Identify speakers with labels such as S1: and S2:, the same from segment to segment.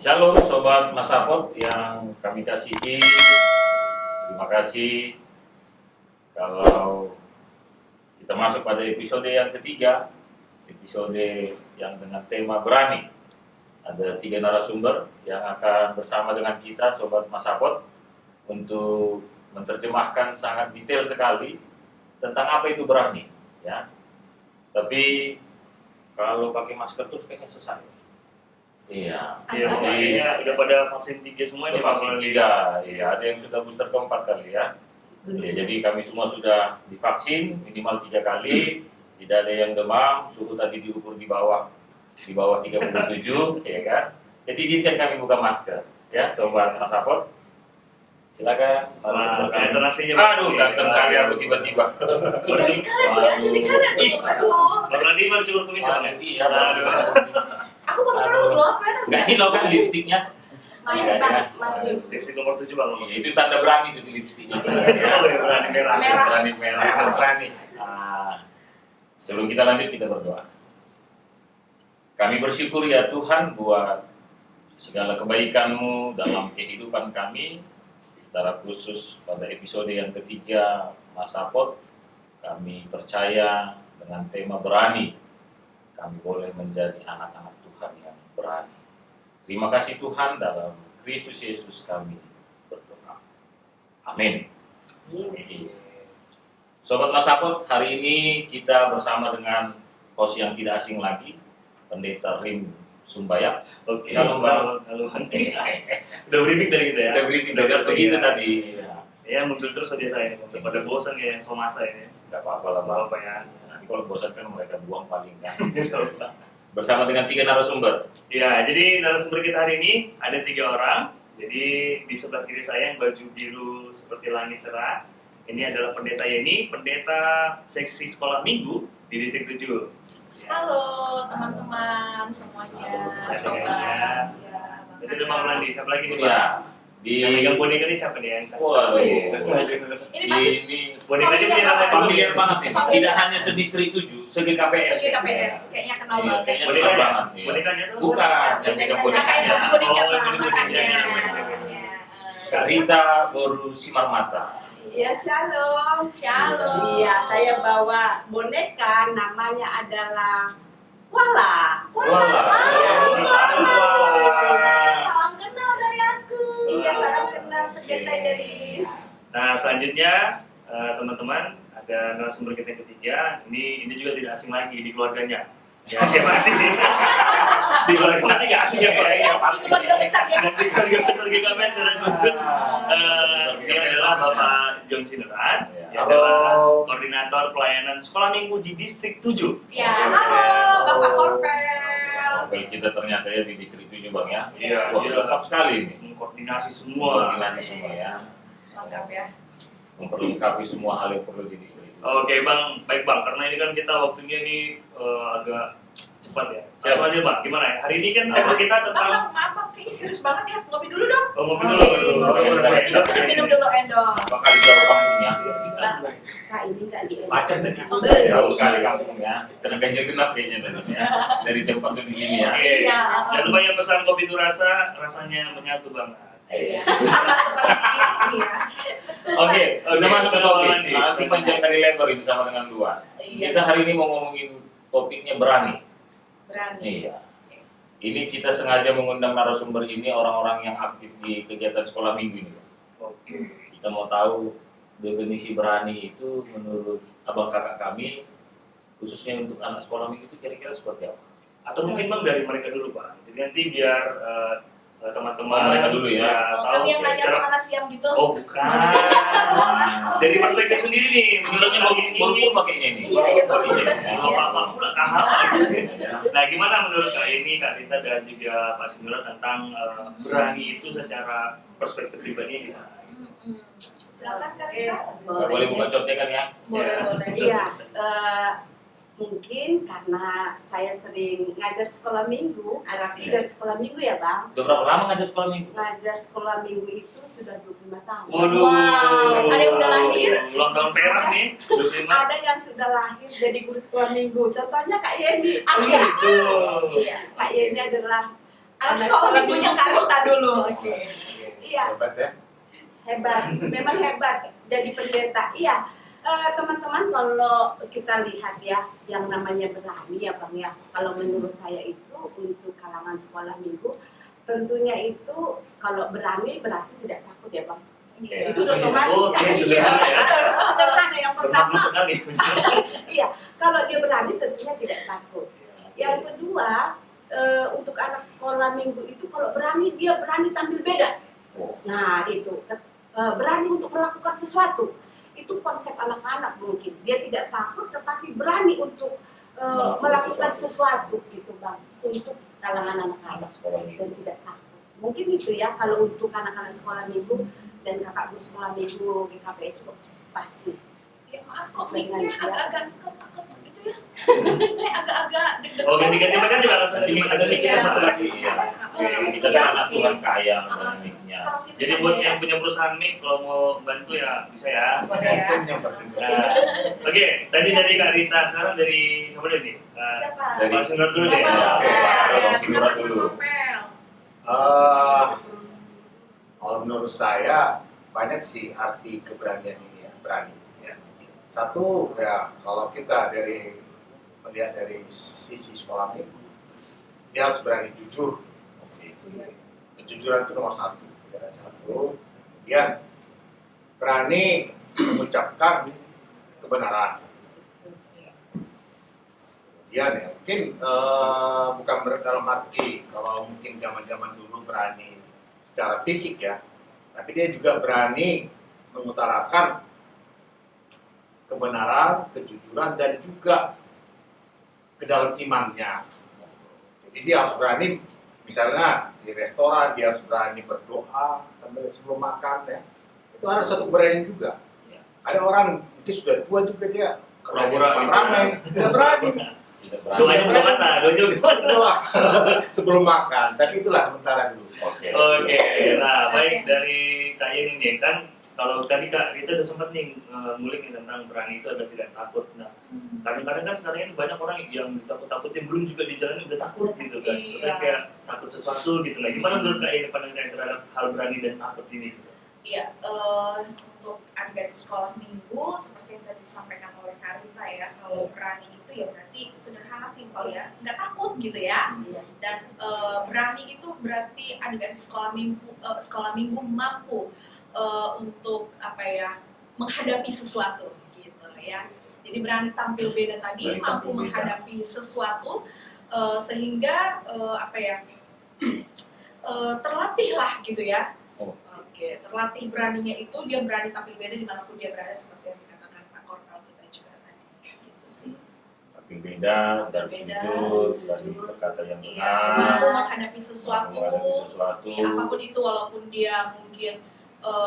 S1: Shalom Sobat Masapot yang kami kasihi. Terima kasih kalau kita masuk pada episode yang ketiga, episode yang dengan tema berani. Ada 3 narasumber yang akan bersama dengan kita Sobat Masapot untuk menerjemahkan sangat detail sekali tentang apa itu berani, ya. Tapi kalau pakai masker terus kayaknya sesak. Iya.
S2: Iya, udah pada vaksin 3 semua nih.
S1: Vaksin 3, iya. Ada yang sudah booster keempat kali ya. Ya, jadi kami semua sudah divaksin minimal 3 kali. Tidak ada yang demam, suhu tadi diukur di bawah 37, ya kan. Jadi izinkan kami buka masker, ya, Sobat Masapot. Silakan.
S2: Kelihatan nasinya.
S1: Aduh, ganteng kali aku tiba-tiba.
S3: Jadi kalian.
S2: Karena dia baru cukur kumis kan?
S1: Iya.
S3: Aku baru rambut loh, kelihatan
S1: Enggak sih lo kan lipstiknya?
S3: Masih
S1: Iya,
S3: masih.
S2: Lipstick nomor 7 bang.
S1: Iya, itu tanda berani itu di lipstiknya.
S2: Oh ya, berani merah.
S3: Merah.
S1: Berani merah. Berani. Sebelum kita lanjut kita berdoa. Kami bersyukur ya Tuhan buat segala kebaikan-Mu dalam kehidupan kami. Secara khusus pada episode yang ketiga Masapot, kami percaya dengan tema berani, kami boleh menjadi anak-anak Tuhan yang berani. Terima kasih Tuhan, dalam Kristus Yesus kami berdoa. Amin. Sobat Masapot, hari ini kita bersama dengan host yang tidak asing lagi, Pendeta Rim Sumbayak.
S2: Oke.
S1: Halo, Bang.
S2: Halo. Udah briefing dari kita ya.
S1: Udah briefing dari harus begitu tadi.
S2: Ya muncul terus wajah saya. Pada bosan kayak somasa ini.
S1: Gak apa-apa lah, Bang.
S2: Apa ya?
S1: Nanti kalau bosan kan mereka buang paling kan. Bersama dengan 3 narasumber.
S2: Ya, jadi narasumber kita hari ini ada 3 orang. Jadi di sebelah kiri saya yang baju biru seperti langit cerah. Ini adalah Pendeta Yeni, pendeta seksi sekolah minggu di Distrik 7.
S3: Halo teman-teman semuanya.
S2: Sobat. Jadi ada Bang Landi, siapa lagi nih Bang?
S1: Iya.
S2: Yang megang boneka ini siapa nih yang
S1: Waduh.
S3: Ini pasti
S1: Ini
S2: bonekanya punya nama
S1: familiar banget nih.
S3: Familiar.
S1: Tidak hanya sedistrik 7, segi KPS.
S3: segi KPS, kayaknya kenal
S1: Iya,
S3: banget.
S1: kayaknya
S2: Bonekanya,
S1: kenal banget. Iya.
S2: bonekanya tuh
S1: Bukan, yang megang
S3: Kakak
S1: bonekanya.
S3: yang baju boneka
S2: Oh,
S3: Bang,
S2: baju bonekanya.
S3: makanya.
S1: Kak Rita baru simar mata.
S4: Ya, shalom.
S3: Shalom.
S4: Iya, saya bawa boneka, namanya adalah Kuala.
S1: Wala.
S3: Salam kenal dari aku.
S4: Iya, salam kenal pendeta dari.
S2: Nah, selanjutnya teman-teman ada narasumber kita yang ketiga. Ini juga tidak asing lagi di keluarganya. Ya pasti. Di keluarga pasti nggak asing ya Pak.
S3: Ya,
S2: Pasti.
S3: keluarga besar ya.
S2: Keluarga besar GKP secara khusus. Dia adalah Bapak John Sineran. Dia adalah koordinator pelayanan sekolah minggu di Distrik 7.
S3: Ya, halo Bapak Korpel.
S1: Oke, kita ternyata ya di distrik 7 Bang ya.
S2: Iya,
S1: Wah,
S2: dia
S1: lengkap sekali ini.
S2: mengkoordinasi semua.
S1: Koordinasi semua ya.
S3: Lengkap ya.
S1: Memperlengkapi semua hal yang perlu di distrik 7.
S2: Oke Bang, baik Bang, karena ini kan kita waktunya ini agak cepat ya.
S1: Siap.
S2: Langsung aja Bang, gimana ya? Hari ini kan tema kita tentang
S3: Maaf, kayaknya serius banget ya. Ngopi dulu dong.
S2: ngopi dulu.
S3: Minum dulu endorse.
S1: Apakah di jauh kampungnya?
S4: Kak ini Kak di.
S1: Macet tadi.
S3: Oh,
S1: Jauh sekali kampungnya. Kena ganjil genap kayaknya tadi ya. Dari jam 4 di sini ya.
S2: Oke.
S3: Iya.
S2: Jangan lupa ya pesan kopi itu rasanya menyatu banget.
S3: Iya. Sama seperti ini ya.
S1: Oke, kita masuk ke topik.
S2: Landi.
S1: Nanti panjang kali lebar ini sama dengan luas.
S3: Iya.
S1: Kita hari ini mau ngomongin topiknya berani.
S3: Berani.
S1: Iya. Ini kita sengaja mengundang narasumber ini orang-orang yang aktif di kegiatan sekolah minggu ini.
S2: Oke.
S1: Kita mau tahu definisi berani itu menurut abang kakak kami, khususnya untuk anak sekolah minggu itu kira-kira seperti apa?
S2: Atau mungkin Bang dari mereka dulu Bang. Jadi nanti biar teman-teman
S1: Oh, mereka dulu ya.
S2: tahu
S3: Kami yang nanya
S2: secara-
S3: sama siang gitu.
S2: Oh bukan. Dari perspektif sendiri nih, menurutnya Bang ini.
S1: Buruk pakainya ini.
S3: Iya, iya,
S1: Oh,
S3: buruk
S1: iya.
S3: pasti.
S2: Oh, Pak pula kahal. Nah, gimana menurut Kak ini, Kak Rita dan juga Pak Sinura tentang berani itu secara perspektif pribadi gimana?
S3: Silakan Kak
S4: Oke,
S3: Rita.
S1: Nggak boleh buka contekan ya.
S3: Boleh.
S4: Iya, mungkin karena saya sering ngajar sekolah minggu,
S3: Asik.
S4: dari sekolah minggu ya Bang.
S1: Udah berapa lama ngajar sekolah minggu?
S4: Ngajar sekolah minggu itu sudah 25 tahun.
S2: Waduh.
S3: Wow, ada yang udah lahir?
S2: Ulang tahun perak nih, 25.
S4: Ada yang sudah lahir jadi guru sekolah minggu. Contohnya Kak Yeni.
S2: Oh gitu.
S4: Iya, Kak Yeni adalah
S3: Anak sekolah minggunya Karita dulu. Oke.
S4: Iya,
S5: Hebat ya.
S4: hebat, memang hebat jadi pendeta. Iya, teman-teman kalau kita lihat ya, yang namanya berani ya Bang ya. Kalau menurut saya itu untuk kalangan sekolah minggu, tentunya itu kalau berani berarti tidak takut ya Bang.
S2: Oke.
S4: Itu udah otomatis
S2: Oh,
S4: ya.
S2: oke, sederhana ya.
S4: Sederhana yang
S2: Bermakna
S4: pertama.
S2: sekali.
S4: Iya, kalau dia berani tentunya tidak takut. Yang kedua, untuk anak sekolah minggu itu kalau berani dia berani tampil beda. Nah itu berani untuk melakukan sesuatu. Itu konsep anak-anak mungkin. Dia tidak takut tetapi berani untuk melakukan sesuatu gitu Bang. Untuk kalangan anak-anak dan tidak takut. Mungkin itu ya kalau untuk anak-anak sekolah minggu dan kakak guru sekolah minggu GKP cukup pasti.
S3: Ya maaf kok mic-nya agak-agak ketek gitu ya. Saya agak-agak deg-degan.
S2: Oh, ganti-ganti mereka juga langsung
S1: Nanti
S2: ganti
S1: kita ganti
S3: Iya.
S1: satu lagi ya. Kita kan aturan kaya mic-nya.
S2: Jadi buat yang punya perusahaan mic kalau mau bantu ya bisa ya.
S3: Boleh ya.
S5: Itu yang penting.
S2: Nah, oke, tadi dari Kak Rita, sekarang dari siapa deh nih?
S3: Siapa?
S1: Dari
S2: Pak Sinur dulu deh.
S3: Bapak.
S1: Oke, Pak
S3: Ya,
S1: Bang Sinur dulu.
S5: Kalau menurut saya banyak sih arti keberanian ini ya, berani. Ya. Satu ya kalau kita melihat dari sisi sekolah minggu, dia harus berani jujur. Kejujuran itu nomor satu. Ya, satu. Kemudian berani mengucapkan kebenaran. Kemudian ya mungkin bukan dalam arti kalau mungkin zaman-zaman dulu berani secara fisik ya, tapi dia juga berani mengutarakan kebenaran, kejujuran dan juga ke dalam imannya. Jadi dia harus berani, misalnya di restoran dia harus berani berdoa sampai sebelum makan ya. Itu harus satu keberanian juga.
S2: Ya.
S5: Ada orang mungkin sudah tua juga dia kalau dia
S2: Pura-pura
S5: depan
S2: gitu
S5: ramai, tidak berani.
S1: Tidak berani.
S2: Doanya buka mata, doanya buka mata.
S5: Berdoa sebelum makan, tapi itulah sementara dulu.
S1: Oke.
S2: Oke, nah baik dari Kak Yen ini kan kalau tadi Kak Rita udah sempat nih ngulik nih tentang berani itu agar tidak takut. Nah, kadang-kadang kan sekarang ini banyak orang yang takut-takutin belum juga di jalan udah takut gitu kan.
S3: Iya.
S2: Soalnya kayak takut sesuatu gitu. Nah, gimana menurut Kak Yen pandangan terhadap hal berani dan takut ini?
S3: Iya, untuk adik-adik sekolah minggu seperti yang tadi disampaikan oleh Karita ya, kalau berani itu ya berarti sederhana simpel ya, nggak takut gitu ya.
S4: Iya.
S3: Dan berani itu berarti adik-adik sekolah minggu mampu untuk apa ya menghadapi sesuatu gitu ya. Jadi berani tampil beda tadi,
S1: Berani
S3: mampu
S1: tampil beda.
S3: menghadapi sesuatu sehingga apa ya terlatih lah gitu ya.
S1: Oh.
S3: Oke, terlatih beraninya itu dia berani tampil beda dimanapun dia berada seperti yang dikatakan Pak Kornel kita juga tadi gitu sih.
S1: Tapi beda dan
S3: Beda,
S1: jujur dan
S3: jujur.
S1: berkata yang
S3: Iya,
S1: benar.
S3: mampu menghadapi sesuatu,
S1: menghadapi sesuatu.
S3: ya, apapun itu walaupun dia mungkin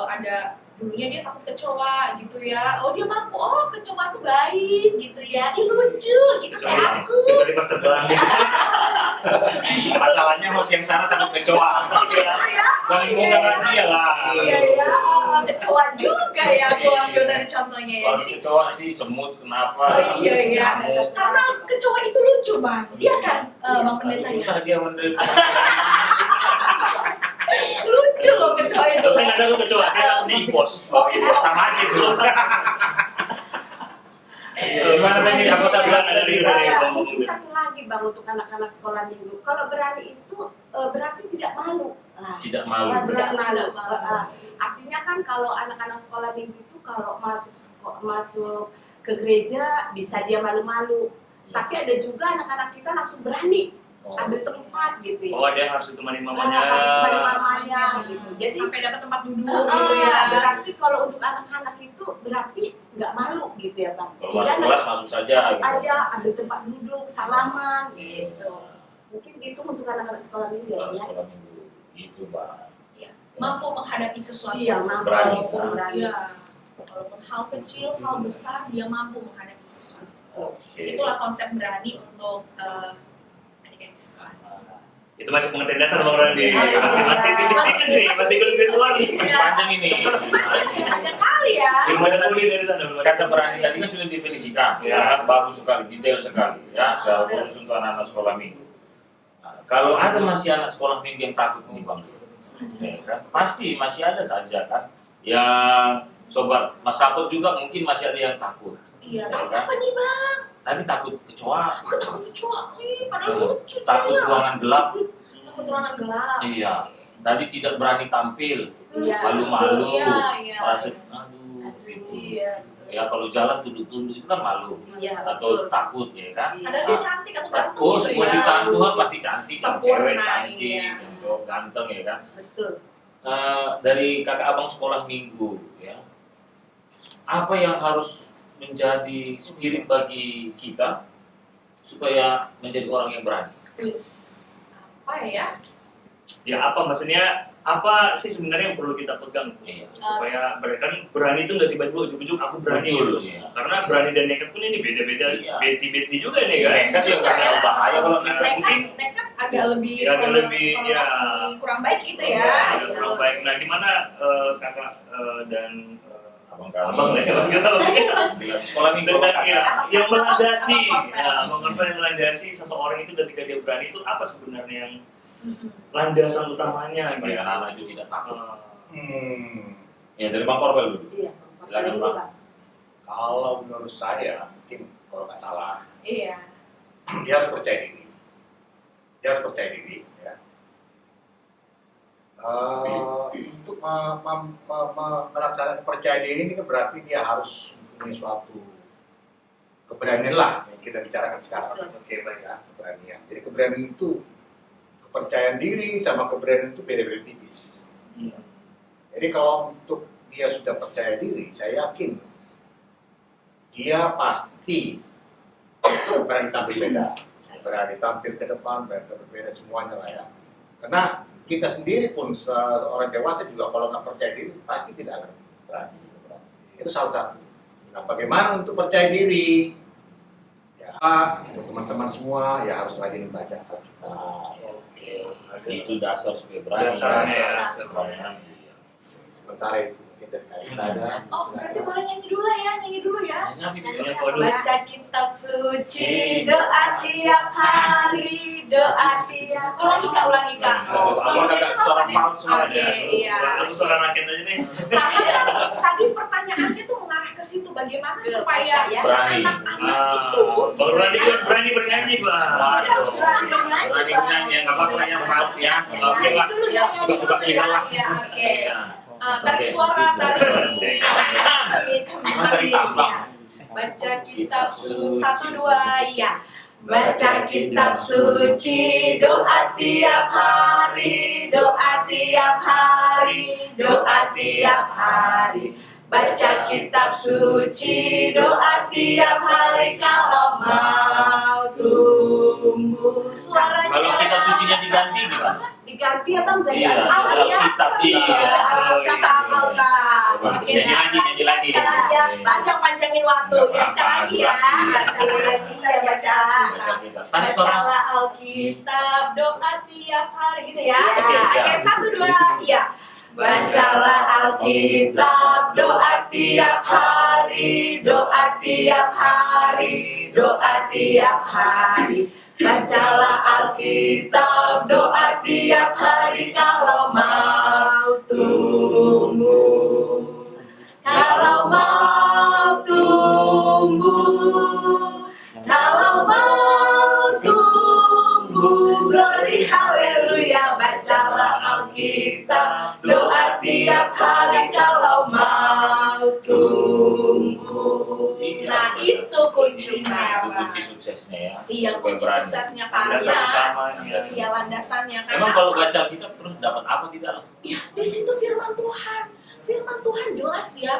S3: ada dulunya dia takut kecoa gitu ya. Oh dia mampu, oh kecoa tuh baik gitu ya, ih lucu gitu kayak aku.
S2: Kecuali pas terbang.
S1: Masalahnya host yang sana takut kecoa.
S3: Ya,
S1: Saling mau rahasia lah.
S3: iya ya, kecoa juga ya aku ambil dari contohnya ya.
S1: Kalau
S3: Jadi
S1: kecoa sih semut kenapa?
S3: oh iya iya,
S1: Nyamuk.
S3: karena kecoa itu lucu bang, iya kan bang pendeta ya.
S1: Susah dia menderita.
S3: Lucu loh kecoa itu.
S2: Saya nggak tahu kecoa, saya takut impos.
S1: Oh, itu sama aja itu. Gimana tadi apa tadi dari
S4: Mungkin satu lagi Bang untuk anak-anak sekolah minggu. Kalau berani itu berarti tidak malu. Nah,
S1: tidak malu.
S4: tidak malu.
S3: Tidak malu.
S4: Artinya kan kalau anak-anak sekolah minggu itu kalau masuk ke gereja bisa dia malu-malu. Tapi ada juga anak-anak kita langsung berani
S1: Oh.
S4: ambil tempat gitu ya.
S2: Oh, ada yang harus ditemani mamanya.
S4: Harus ditemani mamanya gitu. Jadi
S3: Sampai dapat tempat duduk gitu ya.
S4: berarti kalau untuk anak-anak itu berarti nggak malu gitu ya Bang.
S1: Kalau masuk kelas masuk saja.
S4: masuk
S1: gitu.
S4: aja ambil tempat duduk, salaman gitu. Mungkin gitu untuk anak-anak sekolah minggu
S1: Kalau
S4: ya.
S1: sekolah minggu itu Pak.
S3: Mampu menghadapi sesuatu.
S4: Iya, mampu.
S1: Berani.
S4: Berani.
S3: Iya. Walaupun hal kecil, hal besar, dia mampu menghadapi sesuatu.
S1: Oke.
S3: Itulah konsep berani untuk adik-adik sekolah.
S2: Itu masih pengertian dasar Bang Randi.
S1: Iya.
S2: Masih tipis-tipis nih, masih keluar.
S1: Masih panjang ini.
S3: Panjang kali ya.
S2: Belum ada pulih dari sana. belum ada
S1: Kata
S2: pulih.
S1: berani tadi kan sudah definisikan,
S2: Ya.
S1: sangat bagus sekali, detail sekali, ya, secara khusus untuk anak-anak sekolah minggu. Nah, kalau ada masih anak sekolah minggu yang takut nih bang, ya, kan? Pasti masih ada saja kan. Yang sobat Mas Sapot juga mungkin masih ada yang takut.
S3: Iya,
S1: Ya,
S3: apa nih bang?
S1: Tadi takut kecoa,
S3: Aku takut kecoa, padahal lucu
S1: takut
S3: dia.
S1: ruangan gelap.
S3: Takut ruangan gelap.
S1: Iya. Tadi tidak berani tampil,
S3: Iya.
S1: malu-malu,
S3: Iya.
S1: merasa aduh, gitu.
S3: Iya.
S1: Ya kalau jalan tunduk-tunduk itu kan malu
S4: Iya,
S1: atau
S4: betul.
S1: takut ya kan.
S3: Ada dia cantik atau ganteng
S1: Oh,
S3: gitu
S1: semua
S3: ya.
S1: ciptaan Tuhan pasti cantik, yang
S3: Sempurna,
S1: cewek cantik,
S3: iya.
S1: yang cowok ganteng ya kan.
S4: Betul.
S1: Dari kakak abang sekolah minggu ya, apa yang harus menjadi spirit bagi kita supaya menjadi orang yang berani?
S3: Wis, apa ya?
S2: Ya apa maksudnya? Apa sih sebenarnya yang perlu kita pegang
S1: Iya.
S2: supaya berani itu nggak tiba-tiba ujuk-ujuk aku berani
S1: Muncul,
S2: gitu.
S1: iya.
S2: Karena berani dan nekat pun ini beda-beda,
S1: Iya.
S2: beti-beti juga nih
S3: Iya.
S2: kan.
S1: Nekat ya karena bahaya kalau
S2: Nah,
S1: nekat.
S2: mungkin
S3: Nekat agak lebih
S2: Ya, agak lebih,
S3: konotasi
S2: ya.
S3: kurang baik gitu ya.
S2: ada kurang baik. Nah gimana kakak dan
S1: Abang
S2: abang
S1: kami,
S2: ya,
S1: di sekolah minggu
S2: dengan
S1: kakak.
S2: ya, yang melandasi,
S3: Abang korban.
S2: yang melandasi seseorang itu ketika dia berani itu apa sebenarnya yang
S3: Mm-mm.
S2: landasan utamanya
S1: supaya
S2: gitu.
S1: anak-anak itu tidak takut.
S2: Eh,
S1: Ya dari Bang Korbel dulu.
S4: Iya.
S1: Silakan,
S4: Dulu,
S1: Bang.
S4: Bang.
S5: Kalau menurut saya, mungkin kalau nggak salah,
S3: Iya.
S5: dia harus percaya diri. Dia harus percaya diri. Ya. Untuk melaksanakan percaya diri ini kan berarti dia harus mempunyai suatu keberanian lah yang kita bicarakan sekarang.
S2: Oke, baik.
S5: Ya, keberanian. Jadi keberanian itu kepercayaan diri sama keberanian itu beda-beda tipis. Jadi kalau untuk dia sudah percaya diri, saya yakin dia pasti berani tampil beda, berani tampil ke depan, berani tampil beda semuanya lah ya. Karena kita sendiri pun seorang dewasa juga kalau nggak percaya diri pasti tidak akan berani. Itu salah satu. Nah, bagaimana untuk percaya diri? Ya, untuk teman-teman semua ya harus rajin membaca Alkitab.
S1: Itu dasar supaya berani.
S2: Dasarnya,
S1: Dasar.
S5: Sementara itu mungkin dari kalian ada.
S3: Oh, berarti boleh nyanyi dulu ya, nyanyi dulu ya.
S2: Punya kode.
S3: Baca kitab suci, doa tiap hari, doa tiap. Ulangi kak.
S1: Abang agak suara palsu
S3: Oke,
S1: aja.
S3: iya.
S2: Aku suara rakyat aja nih.
S3: Tadi pertanyaannya tuh mengarah ke situ, bagaimana supaya
S1: Berani.
S3: anak-anak itu
S2: Kalau berani harus berani bernyanyi, Bang.
S3: Jadi harus berani bernyanyi,
S1: Berani
S3: Bang.
S1: bernyanyi, nggak apa-apa yang palsu ya.
S3: Oke
S1: Oke, Pak.
S3: dulu ya, nyanyi
S1: Suka-suka
S3: dulu
S1: kita
S3: ya.
S1: lah.
S3: Ya, oke.
S1: Ya.
S3: Tarik
S1: Oke.
S3: suara, tarik.
S1: Dari tambang.
S3: Baca kitab suci, 1, 2, ya. Baca kitab suci, doa tiap hari, doa tiap hari, doa tiap hari. Baca kitab suci, doa tiap hari kalau mau tumbuh. Suaranya.
S1: Kalau kitab sucinya diganti gimana?
S4: Diganti ya Bang jadi
S1: Iya, Alkitab. Iya.
S3: Alkitab. Oke,
S1: Nyanyi lagi.
S3: ya. Panjangin waktu. Ya, sekali lagi ya. Iya, baca.
S1: Tadi suara.
S3: Bacalah Alkitab, doa tiap hari gitu ya.
S1: Oke, siap.
S3: Oke, 1, 2, iya. Bacalah Alkitab, doa tiap hari, doa tiap hari, doa tiap hari. Bacalah Alkitab, doa tiap hari kalau mau tumbuh. Kalau mau tumbuh, kalau mau tumbuh, glory haleluya. Bacalah Alkitab, doa tiap hari kalau mau tumbuh. Nah itu kuncinya,
S1: Itu
S3: Bang.
S1: kunci suksesnya ya.
S3: Iya,
S1: Supaya
S3: kunci
S1: berani.
S3: suksesnya
S2: Dasar
S3: karena
S2: utamanya.
S3: iya landasannya
S1: Emang
S3: karena
S1: kalau baca Alkitab terus dapat apa di dalam?
S3: ya di situ firman Tuhan. Firman Tuhan jelas ya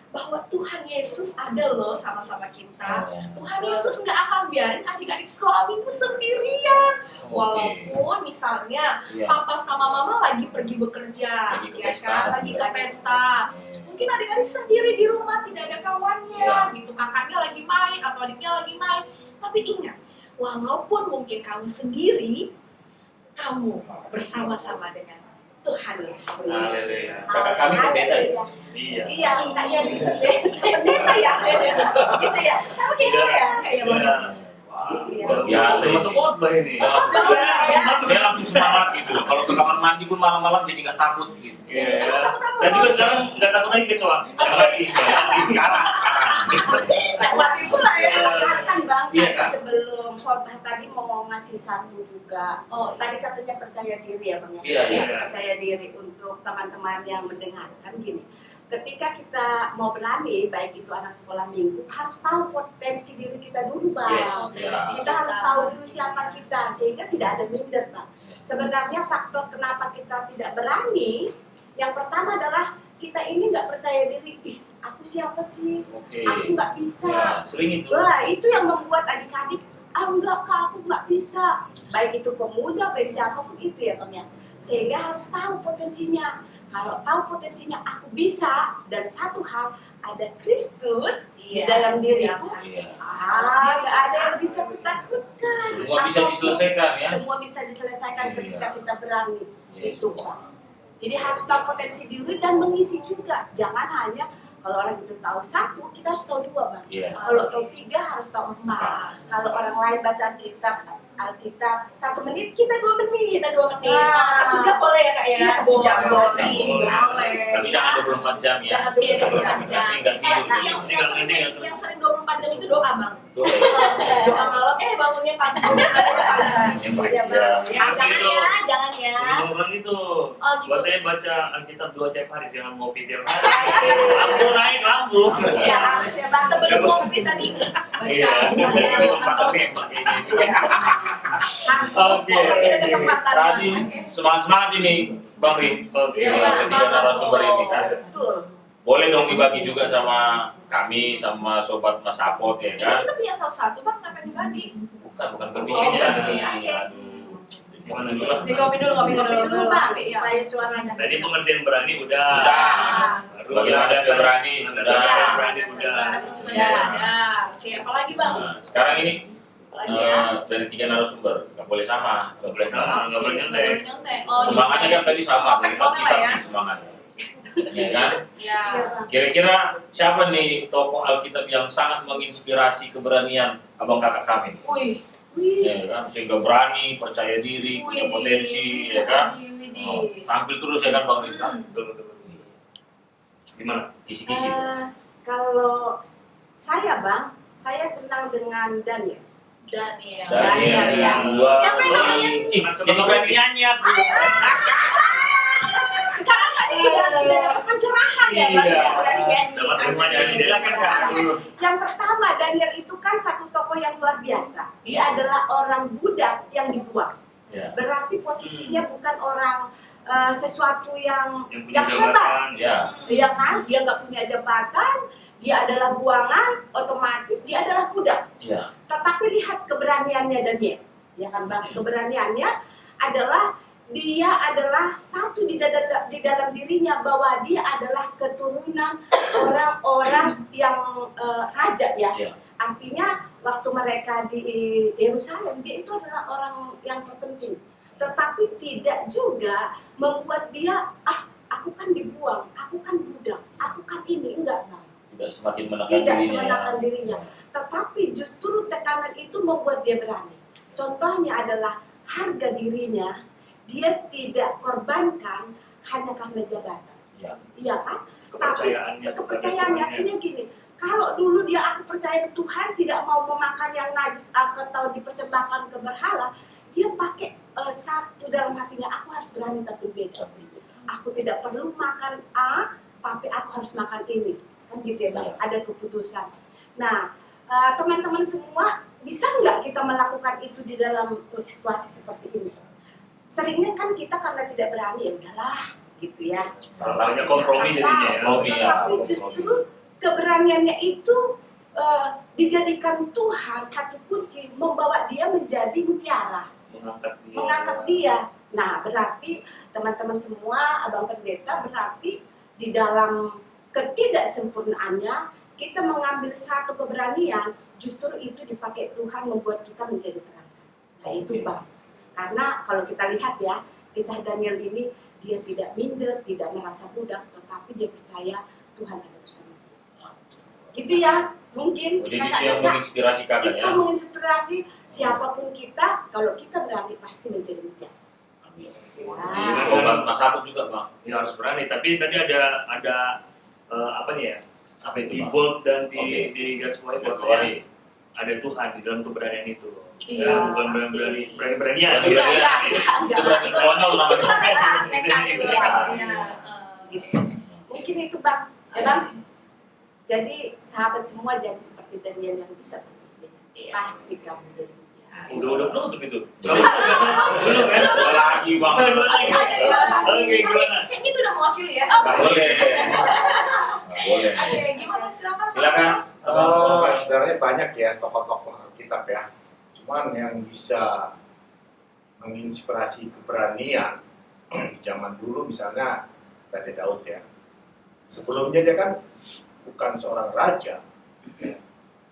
S3: bahwa Tuhan Yesus ada loh sama-sama kita. Tuhan Yesus nggak akan biarin adik-adik sekolah minggu sendirian. Walaupun misalnya
S1: Iya.
S3: papa sama mama lagi pergi bekerja,
S1: Lagi ke
S3: ya
S1: pesta.
S3: kan, lagi ke pesta. Mungkin adik-adik sendiri di rumah tidak ada kawannya,
S1: Iya.
S3: gitu. Kakaknya lagi main atau adiknya lagi main. Tapi ingat, walaupun mungkin kamu sendiri, kamu bersama-sama dengan Tuhan Yesus.
S2: Haleluya.
S1: Kakak kami berbeda ya.
S2: Iya.
S3: Iya, kayaknya pendeta ya, gitu ya. Sama kayak kita ya, kayak
S2: Iya.
S3: Iya.
S1: Luar biasa
S2: Masuk
S1: ini.
S2: khotbah ini.
S3: Oh, iya,
S1: Saya langsung semangat gitu loh. Kalau ke kamar mandi pun malam-malam jadi nggak takut gitu.
S2: Iya. Saya juga sekarang nggak takut lagi kecoa. Jangan lagi.
S1: Sekarang.
S3: Lewati pula ya.
S4: Kan Bang,
S1: Iya,
S4: tadi
S1: Kak.
S4: sebelum khotbah tadi mau ngasih saran juga. Oh, tadi katanya percaya diri ya Bang ya?
S1: Iya, iya.
S4: Percaya diri untuk teman-teman yang mendengarkan gini. Ketika kita mau berani, baik itu anak sekolah minggu, harus tahu potensi diri kita dulu Bang.
S1: Yes,
S4: Kita harus tahu dulu siapa kita, sehingga tidak ada minder Bang. Sebenarnya faktor kenapa kita tidak berani, yang pertama adalah kita ini nggak percaya diri. Ih, aku siapa sih?
S1: Oke.
S4: Aku nggak bisa.
S1: Ya, sering itu.
S4: Wah, itu yang membuat adik-adik, enggak Kak, aku nggak bisa. Baik itu pemuda, baik siapapun itu ya Bang ya. Sehingga harus tahu potensinya. Kalau tahu potensinya aku bisa, dan satu hal, ada Kristus di dalam diriku,
S1: Iya.
S4: nggak ada yang bisa kutakutkan.
S1: Semua bisa diselesaikan ya.
S4: Semua bisa diselesaikan ketika
S1: Iya.
S4: kita berani.
S1: Yes.
S4: Itu Bang. Jadi harus tahu potensi diri dan mengisi juga. Jangan hanya kalau orang itu tahu satu, kita harus tahu dua Bang.
S1: Iya.
S4: Kalau tahu tiga harus tahu empat. Kalau orang lain baca Alkitab 1 menit, kita 2 menit.
S3: Kita 2 menit.
S4: Nah.
S3: 1 jam boleh ya Kak ya?
S4: Iya, 1 jam boleh.
S3: Boleh.
S1: Tapi jangan 24 jam ya.
S4: Jangan
S3: Iya, 24 jam.
S1: Nanti nggak tidur.
S3: Yang sering 24 jam itu doa Bang.
S1: Doa.
S3: Doa malam, bangunnya pagi.
S1: Yang baik.
S4: Iya,
S1: Ya.
S3: Jangan ya, jangan ya.
S2: Orang itu,
S3: Oh, gitu.
S2: buat saya baca Alkitab 2 tiap hari, jangan ngopi tiap hari. Lambung naik, lambung.
S4: Iya, harus ya Bang.
S3: Sebelum ngopi tadi baca
S2: Iya.
S3: kita
S1: Kesempatan hebat ini. Oke.
S3: Kita ada kesempatan, Bang.
S1: Tadi
S3: Oke.
S1: semangat ini Bang Rin.
S2: Oke.
S3: Iya,
S1: Ketiga narasumber ini kan.
S4: Betul.
S1: Boleh dong dibagi juga sama kami, sama sobat Mas Sapot ya
S3: Ini
S1: kan?
S3: kita punya satu-satu Bang, kenapa dibagi?
S1: Bukan
S3: Oh,
S1: kebingungan.
S3: bukan kebingungan. Oke.
S2: Gimana dulu?
S3: Di kopi dulu, kopi
S4: Kopi dulu Bang,
S3: Iya.
S4: supaya suaranya.
S2: Tadi pengertian berani udah.
S1: Sudah.
S2: Baru
S1: Bagaimana
S2: landasan-
S1: sudah berani?
S2: landasan
S1: Sudah.
S2: berani udah.
S3: Ada sesuai
S1: Iya.
S3: ada. Oke, apalagi Bang?
S1: Nah, sekarang ini
S3: Apalagi ya?
S1: dari 3 narasumber, nggak boleh sama, nggak boleh sama.
S2: Nggak boleh
S3: Nggak
S2: nyontek.
S3: boleh nyontek. Oh,
S1: Semangatnya
S3: nyontek.
S1: kan tadi sama, dari
S3: Boleh lah
S1: Alkitab
S3: ya.
S1: sih semangatnya. Ya kan?
S3: Ya.
S1: Kira-kira siapa nih tokoh Alkitab yang sangat menginspirasi keberanian abang kakak kami?
S3: Wih.
S1: Ya kan? Sehingga berani, percaya diri, punya potensi, ya kan? Oh, tampil terus ya kan Bang Rita?
S2: Betul, betul, betul. Gimana?
S1: Kisi-kisi.
S4: Kalau saya Bang, saya senang dengan Daniel.
S3: Daniel.
S1: Daniel
S4: ya.
S1: yang dua.
S3: Siapa yang namanya?
S1: Jadi berani nyanyi aku.
S3: Sekarang tadi sudah dapat pencerahan ya Bang.
S1: Iya.
S3: Ya, berani nyanyi.
S2: Dapat ilmu nyanyi. Silakan, Kak.
S4: Yang pertama, Daniel itu kan satu tokoh yang luar biasa. Dia adalah orang budak yang dibuang.
S1: Ya.
S4: Berarti posisinya bukan orang sesuatu yang
S2: Yang punya
S4: hebat.
S2: jabatan.
S1: Ya.
S4: Dia kan, dia nggak punya jabatan, dia adalah buangan, otomatis dia adalah budak.
S1: Ya.
S4: Tetapi lihat keberaniannya Daniel, ya kan Bang? Keberaniannya adalah dia adalah satu di dalam dirinya bahwa dia adalah keturunan orang-orang yang raja ya.
S1: Ya.
S4: Artinya waktu mereka di Yerusalem dia itu adalah orang yang terpenting. Tetapi tidak juga membuat dia aku kan dibuang, aku kan budak, aku kan ini enggak Bang.
S1: Tidak semakin menekan
S4: Tidak
S1: dirinya.
S4: menekan dirinya. Tetapi justru tekanan itu membuat dia berani. Contohnya adalah harga dirinya, dia tidak korbankan hanya karena jabatan.
S1: Ya.
S4: Iya kan?
S2: Kepercayaannya.
S4: Tapi kepercayaannya artinya gini, kalau dulu dia aku percaya Tuhan, tidak mau memakan yang najis atau dipersembahkan ke berhala, dia pakai satu dalam hatinya, aku harus berani tapi beda. Aku tidak perlu makan A, tapi aku harus makan ini. Kan gitu ya Bang, ada keputusan. Nah, teman-teman semua, bisa nggak kita melakukan itu di dalam situasi seperti ini? Seringnya kan kita karena tidak berani, ya udahlah, gitu ya.
S2: Banyak kompromi jadinya ya.
S1: Kompromi ya.
S4: Tetapi justru keberaniannya itu dijadikan Tuhan satu kunci, membawa dia menjadi mutiara, mengangkat dia. Nah, berarti teman-teman semua, Abang Pendeta, berarti di dalam ketidaksempurnaannya kita mengambil satu keberanian, justru itu dipakai Tuhan membuat kita menjadi terang. Nah itu Bang. Karena kalau kita lihat ya, kisah Daniel ini, dia tidak minder, tidak merasa budak, tetapi dia percaya Tuhan ada bersama dia. Gitu ya, mungkin
S1: Jadi itu yang menginspirasi kakak
S4: itu
S1: ya.
S4: menginspirasi siapapun kita, kalau kita berani pasti menjadi mulia.
S1: Amin.
S4: Ya.
S1: Sobat Mas Aput juga Bang.
S2: Ya harus berani. Tapi tadi ada apa nih ya?
S1: Apa itu
S2: Di
S1: Bang?
S2: bold dan di
S1: Oke.
S2: garis bawahi
S1: Garis
S2: bahwa
S1: bawahi.
S2: ada Tuhan di dalam keberanian itu.
S3: Iya,
S2: Ya, bukan
S3: pasti.
S2: berani-beranian.
S1: Berani- beranian.
S2: Iya.
S1: Itu berarti konyol namanya.
S3: Itu nekat itu.
S1: Nekat.
S3: Iya.
S4: Gitu. Mungkin itu Bang, ya Bang. Jadi sahabat semua jadi seperti Daniel yang bisa berpikir.
S3: Iya.
S4: Pasti kamu jadi mulia.
S2: Udah penutup itu.
S3: Belum.
S2: Belum ya?
S1: Dua lagi Bang.
S2: Dua
S3: Masih
S2: lagi.
S3: ada ya.
S2: Oke,
S3: Tapi
S2: gimana?
S3: kayaknya itu udah mewakili ya.
S1: Nggak boleh. Nggak boleh.
S3: Oke, gimana silakan.
S1: Silakan.
S5: Sebenarnya banyak ya tokoh-tokoh Alkitab ya. Cuman yang bisa menginspirasi keberanian zaman dulu misalnya Raja Daud ya. Sebelumnya dia kan bukan seorang raja,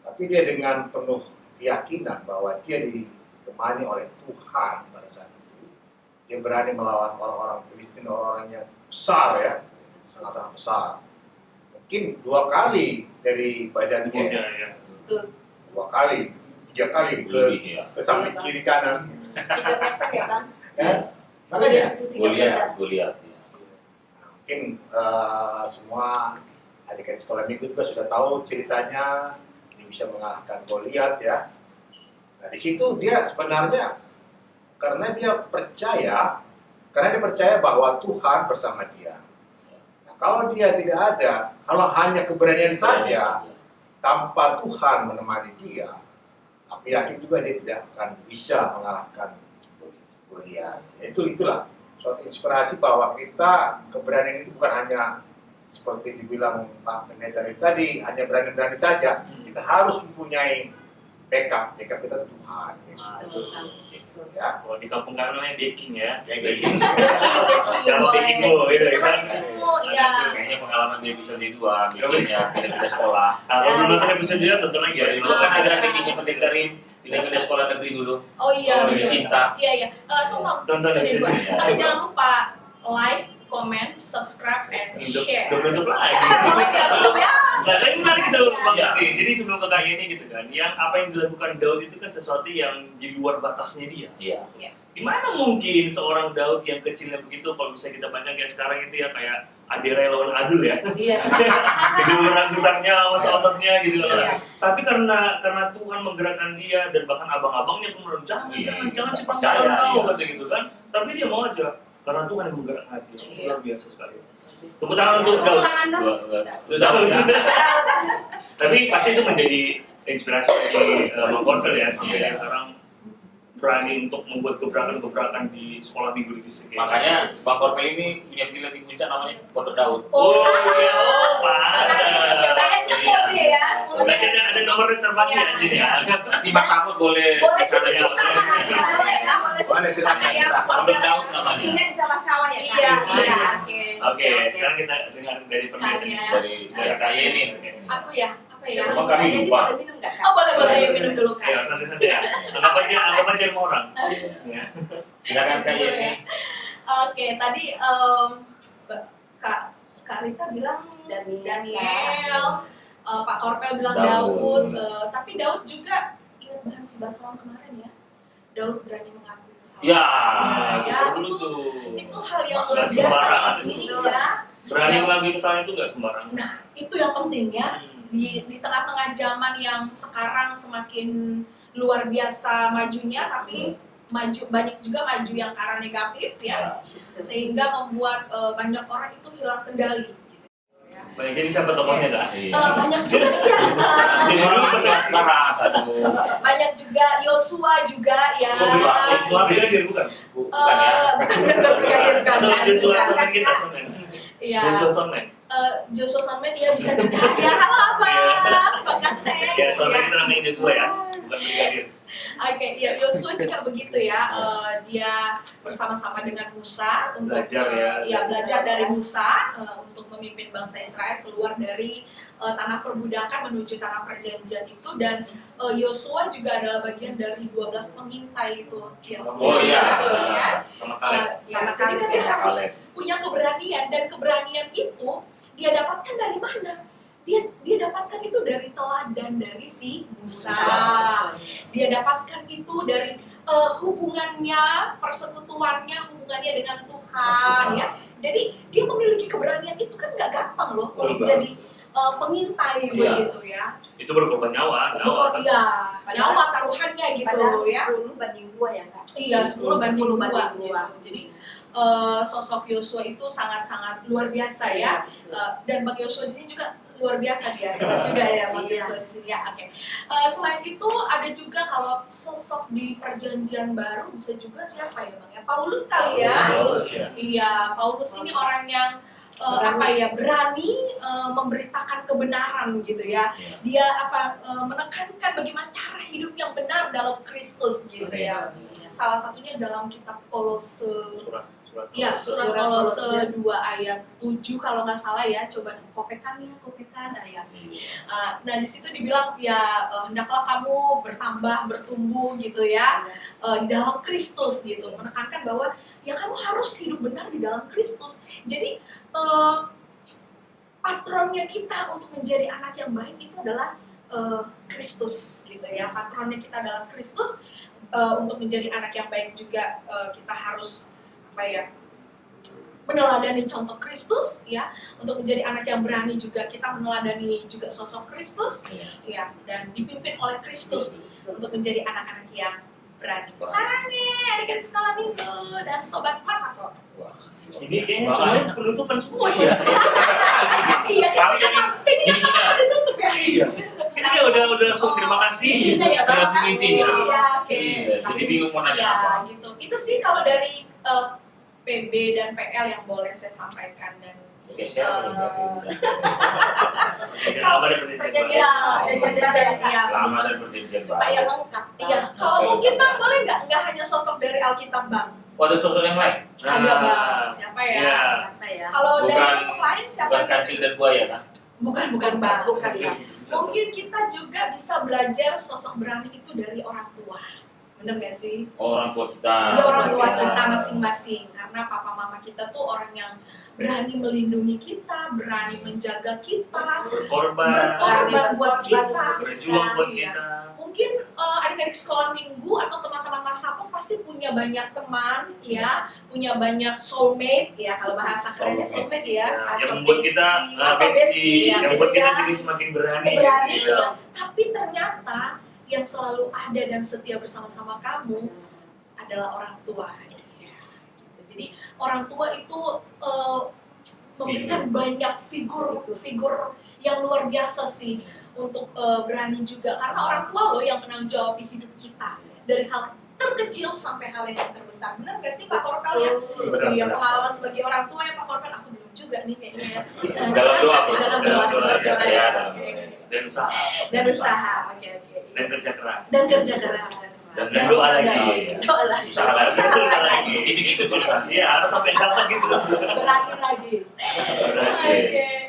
S5: tapi dia dengan penuh keyakinan bahwa dia ditemani oleh Tuhan pada saat itu. Dia berani melawan orang-orang Filistin, orang-orang yang besar ya, sangat-sangat besar. Mungkin 2 kali dari badannya,
S2: Iya, iya.
S5: 2 kali, 3 kali
S1: Lebih ya.
S5: ke samping kiri kanan.
S4: 3 meter ya Bang?
S5: Ya. Makanya
S4: Itu 3
S1: Gue
S4: meter.
S1: lihat.
S5: nah, mungkin semua adik-adik sekolah minggu juga sudah tahu ceritanya, dia bisa mengalahkan Goliat ya. Nah di situ dia sebenarnya karena dia percaya bahwa Tuhan bersama dia. Nah, kalau dia tidak ada, kalau hanya keberanian saja tanpa Tuhan menemani dia, aku yakin juga dia tidak akan bisa mengalahkan Goliat. Itulah suatu inspirasi bahwa kita keberanian itu bukan hanya seperti dibilang Pak Pendeta tadi, hanya berani-berani saja. Kita harus mempunyai backup kita Tuhan Yesus. Ya.
S2: Kalau di kampung kami namanya baking ya.
S3: Baking.
S2: Siapa baking bu? Gitu
S3: Siapa
S2: kan.
S3: baking-mu, iya.
S1: Kayaknya pengalaman di episode 2 biasanya pindah-pindah sekolah.
S2: Nah, kalau belum nonton episode 2 tonton lagi ya.
S1: Jadi dulu kan ada bikinnya pendeta Rim, pindah-pindah sekolah negeri dulu.
S3: Oh iya,
S1: Lebih
S3: betul.
S1: cinta.
S3: Iya, iya. Tonton
S2: Tonton
S3: episode
S2: episode
S3: 2.
S1: dua.
S3: Tapi jangan lupa like, comment, subscribe, and share.
S2: Udah menutup lagi.
S3: Oh iya, betul ya.
S2: Nah, tapi menarik itu Bang
S1: Iya.
S2: Bakti. Jadi sebelum ke KI ini gitu kan, yang apa yang dilakukan Daud itu kan sesuatu yang di luar batasnya dia.
S1: Iya.
S2: Gimana mungkin seorang Daud yang kecilnya begitu, kalau bisa kita pandang kayak sekarang itu ya kayak Adira lawan Adul ya.
S4: Iya.
S2: Jadi orang besarnya lawan ototnya gitu kan.
S4: Iya.
S2: Tapi karena Tuhan menggerakkan dia dan bahkan abang-abangnya pun bilang
S1: Iya,
S2: jangan cepat
S1: percaya,
S2: kau
S1: iya.
S2: kata gitu kan. Tapi dia mau aja karena Tuhan yang menggerakkan hati.
S3: Iya.
S2: Luar biasa sekali. Tepuk tangan untuk Daud.
S1: Itu Daud ya.
S2: Tapi pasti itu menjadi inspirasi bagi Bang Korpel ya, sampai
S1: Iya.
S2: sekarang berani untuk membuat gebrakan-gebrakan di sekolah minggu di sini.
S1: Makanya Bang Korpel ini punya villa di Puncak namanya Pondok Daud.
S2: Oh iya, oh
S3: Ya, kayaknya kode ya.
S2: Berarti ada nomor reservasi ya di sini ya.
S1: Nanti Mas Aput boleh
S3: Boleh
S1: kesana
S3: syuting
S1: ya.
S3: di sana, boleh ya, boleh syuting di sana ya.
S1: Pondok Daud namanya.
S4: Syutingnya di sawah-sawah ya Kak?
S3: Iya, iya, oke.
S2: Oke, sekarang kita dengar dari
S3: Sekalian.
S2: penelitian.
S1: Dari KKY ini.
S3: Aku ya, apa ya?
S1: Emang kami
S4: Jadi
S1: lupa.
S4: boleh minum nggak, Kak?
S3: Oh boleh boleh, ayo minum dulu
S2: Ya,
S3: kan.
S2: santai-santai ya. Anggap aja rumah orang. Ya.
S1: Silakan KKY ini.
S3: Oke, tadi Kak Rita bilang Daniel, Pak Korpel bilang
S1: Daud.
S3: Daud, tapi Daud juga ingat bahan si Basalam kemarin ya. Daud berani mengakui kesalahan.
S1: Ya.
S3: Ya,
S2: Dulu
S3: itu
S2: tuh.
S3: itu hal yang
S2: Masalah
S3: luar biasa
S2: sembarangan
S3: sih
S2: itu.
S3: ya.
S2: Berani mengakui kesalahan itu nggak sembarangan.
S3: Nah, itu yang penting ya.
S2: Hmm.
S3: Di tengah-tengah zaman yang sekarang semakin luar biasa majunya, tapi banyak juga maju yang ke arah negatif ya, sehingga membuat banyak orang itu hilang kendali. Gitu, ya.
S2: Baik, jadi siapa tokohnya dah?
S3: Banyak juga sih ya.
S1: Jadi orang bahas, aduh.
S3: Banyak juga Yosua juga ya.
S2: Yosua brigadir bukan?
S1: Bukan ya.
S3: Bukan.
S2: Atau Joshua Somen kita Somen?
S3: Iya.
S2: Joshua Somen.
S3: Joshua Somen dia bisa juga. Ya halo apa? Pekate.
S2: Ya, soalnya kita namanya Joshua ya, bukan brigadir.
S3: Oke, ya Yosua juga begitu ya. Dia bersama-sama dengan Musa untuk
S2: Belajar ya.
S3: belajar dari Musa untuk memimpin bangsa Israel keluar dari tanah perbudakan menuju tanah perjanjian itu, dan Yosua juga adalah bagian dari 12 pengintai itu.
S1: Oh iya.
S3: Betul kan?
S2: Sama kalian.
S3: Ya, jadi kan dia harus punya keberanian, dan keberanian itu dia dapatkan dari mana? dia dapatkan itu dari teladan dari si Musa. Dia dapatkan itu dari hubungannya, persekutuannya, hubungannya dengan Tuhan ya. Jadi dia memiliki keberanian itu kan nggak gampang loh untuk
S2: Betul.
S3: jadi pengintai
S1: Iya.
S3: begitu ya.
S2: Itu berkorban nyawa.
S3: Bukan iya, nyawa taruhannya gitu
S4: Padahal
S3: ya.
S4: 10 banding 2 ya Kak?
S3: Iya, 10 banding 2
S4: banding
S3: gitu.
S4: dua.
S3: Jadi sosok Yosua itu sangat-sangat luar biasa ya. Dan Bang Yosua di sini juga luar biasa dia juga ya Bang
S4: Iya.
S3: Yosua di sini ya. Oke. Selain itu ada juga kalau sosok di Perjanjian Baru bisa juga siapa ya Bang ya? Paulus kali ya.
S1: Paulus, ya.
S3: Iya, Paulus ini orang yang berani memberitakan kebenaran gitu ya.
S1: Iya.
S3: Dia menekankan bagaimana cara hidup yang benar dalam Kristus gitu ya. Salah satunya dalam kitab Kolose. Ya, surat Kolose 2 ayat 7 kalau nggak salah ya. Coba kopekan ya. Nah, di situ dibilang ya hendaklah kamu bertambah, bertumbuh gitu ya di dalam Kristus gitu. Menekankan bahwa ya kamu harus hidup benar di dalam Kristus. Jadi patronnya kita untuk menjadi anak yang baik itu adalah Kristus gitu ya. Patronnya kita adalah Kristus. Untuk menjadi anak yang baik juga kita harus meneladani contoh Kristus ya. Untuk menjadi anak yang berani juga kita meneladani juga sosok Kristus ya, dan dipimpin oleh Kristus untuk menjadi anak-anak yang berani. Sarangnya adik-adik sekolah minggu dan sobat Masako.
S2: Ini kayaknya semuanya penutupan semua ya.
S3: Iya, tinggal sama ditutup ya.
S2: Iya. Kita udah langsung terima kasih.
S3: Iya,
S1: Terima kasih,
S3: Iya, oke.
S1: Iya, jadi bingung mau nanya
S3: Iya,
S1: apa.
S3: gitu. Itu sih kalau dari PB dan PL yang boleh saya sampaikan dan
S1: Oke, saya
S2: Apa ada
S3: perjanjian
S1: lama dan perjanjian
S4: Supaya
S1: baru.
S4: lengkap.
S3: Iya, kalau mungkin Bang boleh nggak hanya sosok dari Alkitab Bang?
S1: Oh, ada sosok yang lain?
S3: Ada Bang, siapa ya?
S2: Iya.
S4: Apa ya?
S3: Kalau dari
S1: Bukan-
S3: sosok lain siapa?
S1: Bukan kancil dan buaya kan?
S3: Bukan Bang.
S4: Bukan ya.
S3: Mungkin kita juga bisa belajar sosok berani itu dari orang tua. Bener gak sih?
S1: Oh, orang tua kita.
S3: Iya, orang tua kita masing-masing. Karena papa mama kita tuh orang yang berani melindungi kita, berani menjaga kita,
S2: Berkorban,
S3: berkorban buat kita.
S2: berjuang buat
S3: Iya.
S2: kita.
S3: Mungkin adik-adik sekolah minggu atau teman-teman Masako pasti punya banyak teman ya, punya banyak soulmate ya, kalau bahasa kerennya soulmate ya.
S2: Yang membuat kita
S3: Atau bestie,
S2: yang
S3: gitu
S2: membuat kita
S3: ya.
S2: jadi semakin berani.
S3: Berani
S2: gitu.
S3: ya, tapi ternyata yang selalu ada dan setia bersama-sama kamu adalah orang tua. Ya, gitu. Jadi orang tua itu memberikan banyak figur yang luar biasa sih untuk berani juga, karena orang tua loh yang menanggung jawab di hidup kita dari hal terkecil sampai hal yang terbesar. Benar nggak sih Pak Korpel ya?
S2: Benar,
S3: Iya,
S2: benar.
S3: pengalaman sebagai orang tua ya Pak Korpel, aku belum juga nih kayaknya ya.
S1: Dalam doa, Bu.
S3: Dalam
S2: Dalam
S3: doa,
S2: doa,
S3: dalam
S1: ya,
S3: doa.
S1: dalam
S3: Oke.
S1: doa.
S2: Dan usaha.
S3: Dan usaha, oke.
S2: Dan kerja keras.
S3: Dan kerja keras.
S2: Dan doa lagi.
S3: Doa lagi.
S1: Usaha lagi.
S2: Usaha lagi.
S1: Gitu terus kan.
S2: Iya, harus sampai dapat gitu.
S4: Berani lagi.
S3: Oke,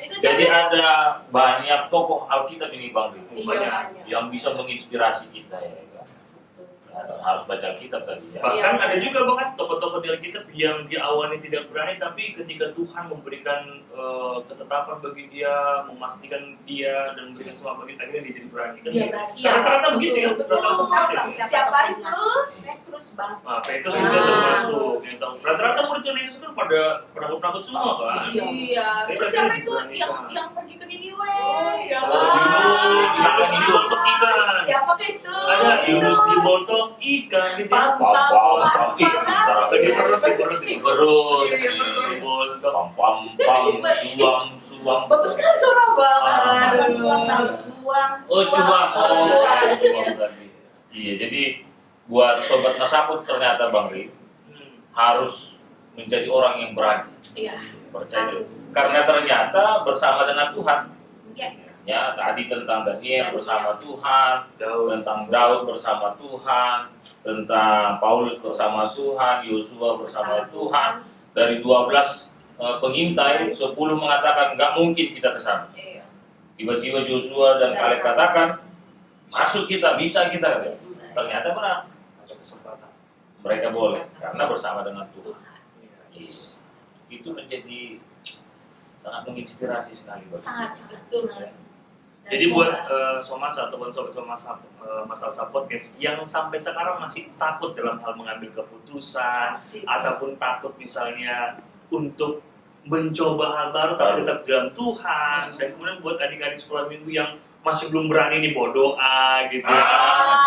S3: itu
S1: Jadi
S3: jadi
S1: ada banyak tokoh Alkitab ini Bang Riko,
S3: iya,
S2: banyak.
S3: banyak.
S1: yang bisa menginspirasi kita ya kan. Harus baca Alkitab tadi ya.
S2: Bahkan
S3: Iya.
S2: ada juga banget tokoh-tokoh di Alkitab yang di awalnya tidak berani, tapi ketika Tuhan memberikan ketetapan bagi dia, memastikan dia dan memberikan semua bagi akhirnya dia jadi berani. Kan
S3: Dia
S2: gitu.
S3: berani.
S2: Rata-rata begitu ya.
S3: Betul.
S2: Rata-rata begitu.
S3: Siapa itu?
S4: Petrus Bang.
S2: Nah, Petrus juga termasuk yang tahu. Rata-rata murid Yesus kan pada penakut-penakut semua kan.
S3: Iya. Terus siapa itu yang pergi ke Niniwe? Ya
S2: Oh, Yunus dibontok ikan.
S3: Siapa itu?
S2: Ada Yunus dibontok ikan gitu.
S3: Pam,
S1: Pam pam pam. Ih,
S2: Lagi perut,
S1: berut.
S2: dibontok.
S1: Pam pam pam. Suang.
S3: Bagus kan suara Bang.
S4: Bukan
S3: Aduh.
S4: cuang.
S1: Oh, cuang.
S3: Oh, cuang.
S1: Berarti. Iya, jadi buat sobat Nasabut ternyata Bang Ri harus menjadi orang yang berani,
S3: Iya.
S1: percaya.
S3: Harus.
S1: Karena ternyata bersama dengan Tuhan.
S3: Iya.
S1: Ya, tadi tentang Daniel bersama Tuhan,
S2: Daud.
S1: tentang Daud bersama Tuhan, tentang Paulus bersama Tuhan, Yosua bersama Tuhan. Dari 12 pengintai, 10 mengatakan nggak mungkin kita ke sana.
S3: Iya.
S1: Tiba-tiba Joshua dan Kaleb katakan, masuk kita, bisa kita. Katanya. Ternyata benar,
S2: Ada kesempatan.
S1: mereka boleh karena bersama dengan Tuhan.
S3: Tuhan.
S1: Yes. Itu menjadi sangat menginspirasi sekali.
S3: sangat sangat
S4: Betul.
S3: sangat. Dan
S2: Jadi buat
S3: semoga-
S2: Somas ataupun sobat masalah support guys yang sampai sekarang masih takut dalam hal mengambil keputusan
S3: Asik.
S2: ataupun takut misalnya untuk mencoba hal baru tapi tetap dalam Tuhan, dan kemudian buat adik-adik sekolah minggu yang masih belum berani nih berdoa gitu ya.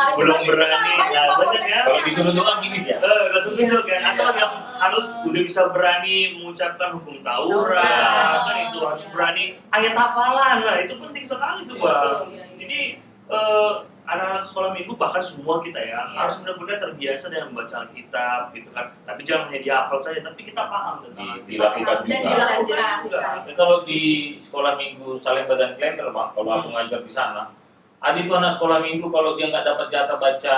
S3: itu
S2: Belum
S3: banyak
S2: berani,
S3: kita, banyak
S2: nah,
S3: kok
S2: banyak ya.
S1: Kalau disuruh doa gini ya.
S2: Langsung
S3: Iya.
S2: tunjuk kan, atau
S1: Iya.
S2: yang harus udah bisa berani mengucapkan hukum Taurat,
S3: Taurat.
S2: kan itu harus berani ayat hafalan, nah itu penting sekali tuh
S1: Iya.
S2: bang.
S3: Iya, iya.
S2: Jadi anak-anak sekolah minggu bahkan semua kita ya
S3: Iya.
S2: harus benar-benar terbiasa dengan membaca Alkitab gitu kan. Tapi jangan hanya dihafal saja, tapi kita paham tentang Alkitab.
S1: Dilakukan
S3: Dan
S1: juga.
S3: dilakukan.
S2: juga.
S1: Tapi kalau di sekolah minggu Salemba dan Klender, Pak, kalau aku ngajar di sana, ada itu anak sekolah minggu kalau dia nggak dapat jatah baca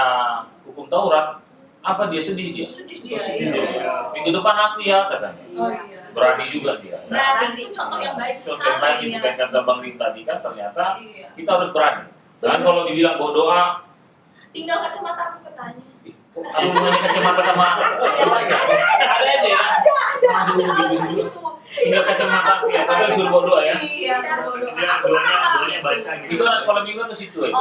S1: hukum Taurat, apa dia sedih dia?
S3: Sedih dia.
S2: Sedih
S3: Iya.
S2: dia.
S1: Minggu depan aku ya katanya.
S3: Oh iya.
S1: Berani juga dia.
S3: Berani itu contoh yang baik
S1: Contoh yang baik
S3: sekali
S1: itu
S3: ya.
S1: kan kata Bang Rim tadi kan ternyata
S3: Iya.
S1: kita harus berani. Dan kalau dibilang bawa doa,
S3: Tinggal kacamata aku ketanya.
S1: apa hubungannya kacamata sama ada aja ya.
S3: Ada
S1: Aduh,
S3: alasan
S1: gitu.
S3: gitu.
S1: Tinggal kacamata aku ya, tapi disuruh bawa doa ya.
S3: Iya, suruh doa.
S2: Dia
S3: Aku
S2: doanya
S3: pernah
S2: doanya
S3: gitu.
S2: baca gitu.
S1: Itu anak sekolah minggu atau situ aja?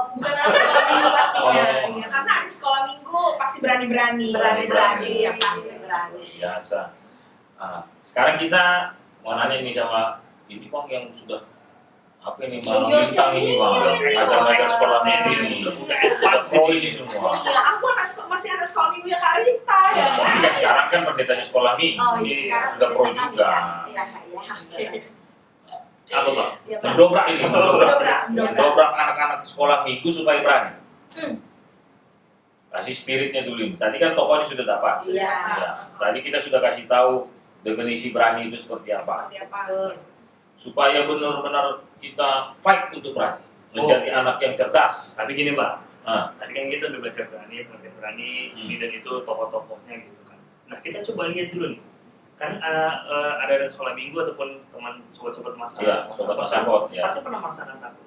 S3: Bukan anak sekolah minggu pastinya,
S1: Oh.
S3: iya. Karena anak sekolah minggu pasti berani-berani.
S4: Berani-berani, ya pasti berani.
S1: Biasa. Nah, sekarang kita mau nanya nih sama ini Bang yang sudah apa ini malam
S3: Senior
S1: bintang ini Bang,
S3: senior ini.
S1: ngajar-ngajar sekolah
S2: Ini
S1: minggu ini.
S2: udah
S1: Kita
S2: advance
S1: pro
S2: ini.
S1: ini semua.
S3: Iya, aku masih anak sekolah minggu ya Kak Rita ya.
S1: Tapi kan sekarang kan pendetanya sekolah minggu.
S3: Oh,
S2: iya.
S4: Sekarang
S1: Sudah pro
S4: kita kan
S1: juga.
S4: ya, ya.
S2: Apa bang?
S4: Ya, Pak.
S1: Mendobrak ini, mendobrak.
S3: Dobrak.
S1: Mendobrak anak-anak sekolah minggu supaya berani.
S3: Hmm.
S1: Kasih spiritnya dulu. Tadi kan tokohnya sudah dapat.
S4: Iya.
S1: Ya. Tadi kita sudah kasih tahu definisi berani itu seperti apa.
S3: Seperti apa?
S1: Supaya benar-benar kita fight untuk berani. Menjadi anak yang cerdas.
S2: Tapi gini mbak,
S1: Ah.
S2: tadi kan kita udah baca berani, ini dan itu tokoh-tokohnya gitu kan. Nah kita coba lihat dulu nih, kan ada sekolah minggu ataupun teman sobat-sobat
S1: Iya, sobat masakot ya.
S2: pasti pernah merasakan takut.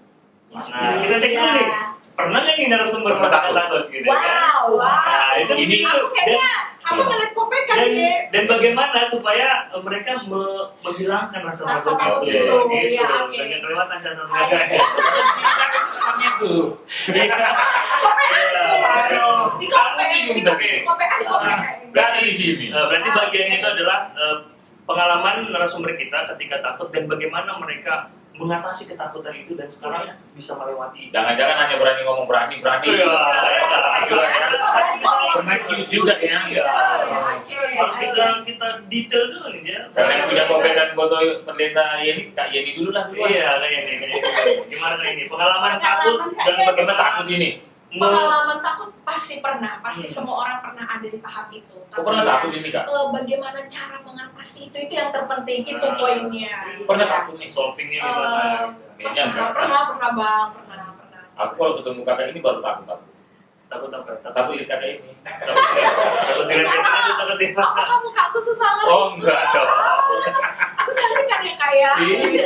S2: Nah
S3: Iya.
S2: kita cek dulu nih, pernah nggak nih narasumber
S1: Pernah
S2: merasakan
S1: takut.
S2: takut gitu kan?
S3: Wow,
S2: Nah itu
S1: Ini-
S3: Aku kayaknya aku
S1: Iya.
S3: ngeliat kopekan
S2: dan,
S3: nih.
S2: dan bagaimana supaya mereka menghilangkan rasa
S3: Rasa takut
S1: itu,
S2: gitu,
S3: iya, oke.
S2: dengan kelewatan catatan
S3: Ah,
S2: mereka.
S3: iya.
S1: Seperti itu.
S3: Kopekan nih.
S1: Aduh.
S3: Di kopek,
S1: Bingung
S3: di
S1: tapi.
S3: kopekan.
S1: Gak ada di sini.
S2: Berarti bagian itu adalah pengalaman narasumber kita ketika takut dan bagaimana mereka mengatasi ketakutan itu dan sekarang bisa melewati.
S1: Jangan-jangan hanya berani ngomong berani.
S2: Iya,
S1: Itulah ya. Pernah ciut juga ya.
S2: Iya.
S3: Oke.
S2: Harus kita detail dulu nih ya.
S1: Karena yang punya kopek dan foto pendeta Yeni, Kak Yeni dulu lah duluan.
S2: Iya, kayak ini. Gimana kayak ini? Pengalaman takut dan
S1: Kita
S2: bagaimana
S1: takut ini.
S3: Pengalaman takut pasti pernah, pasti semua orang pernah ada di tahap itu.
S1: Kok pernah takut ini Kak?
S3: Bagaimana cara mengatasi itu yang terpenting, itu
S2: Ah.
S3: poinnya.
S1: Pernah takut nih.
S2: solvingnya gimana?
S1: Kayaknya enggak.
S3: Pernah bang, pernah.
S1: Aku kalau ketemu kakak ini baru takut.
S2: Takut apa?
S1: Takut lihat kakak ini.
S2: Takut tidak takut tidak.
S3: Apakah muka aku susah banget?
S1: Oh enggak dong.
S3: Aku cantik kan ya kayak.
S1: Iya.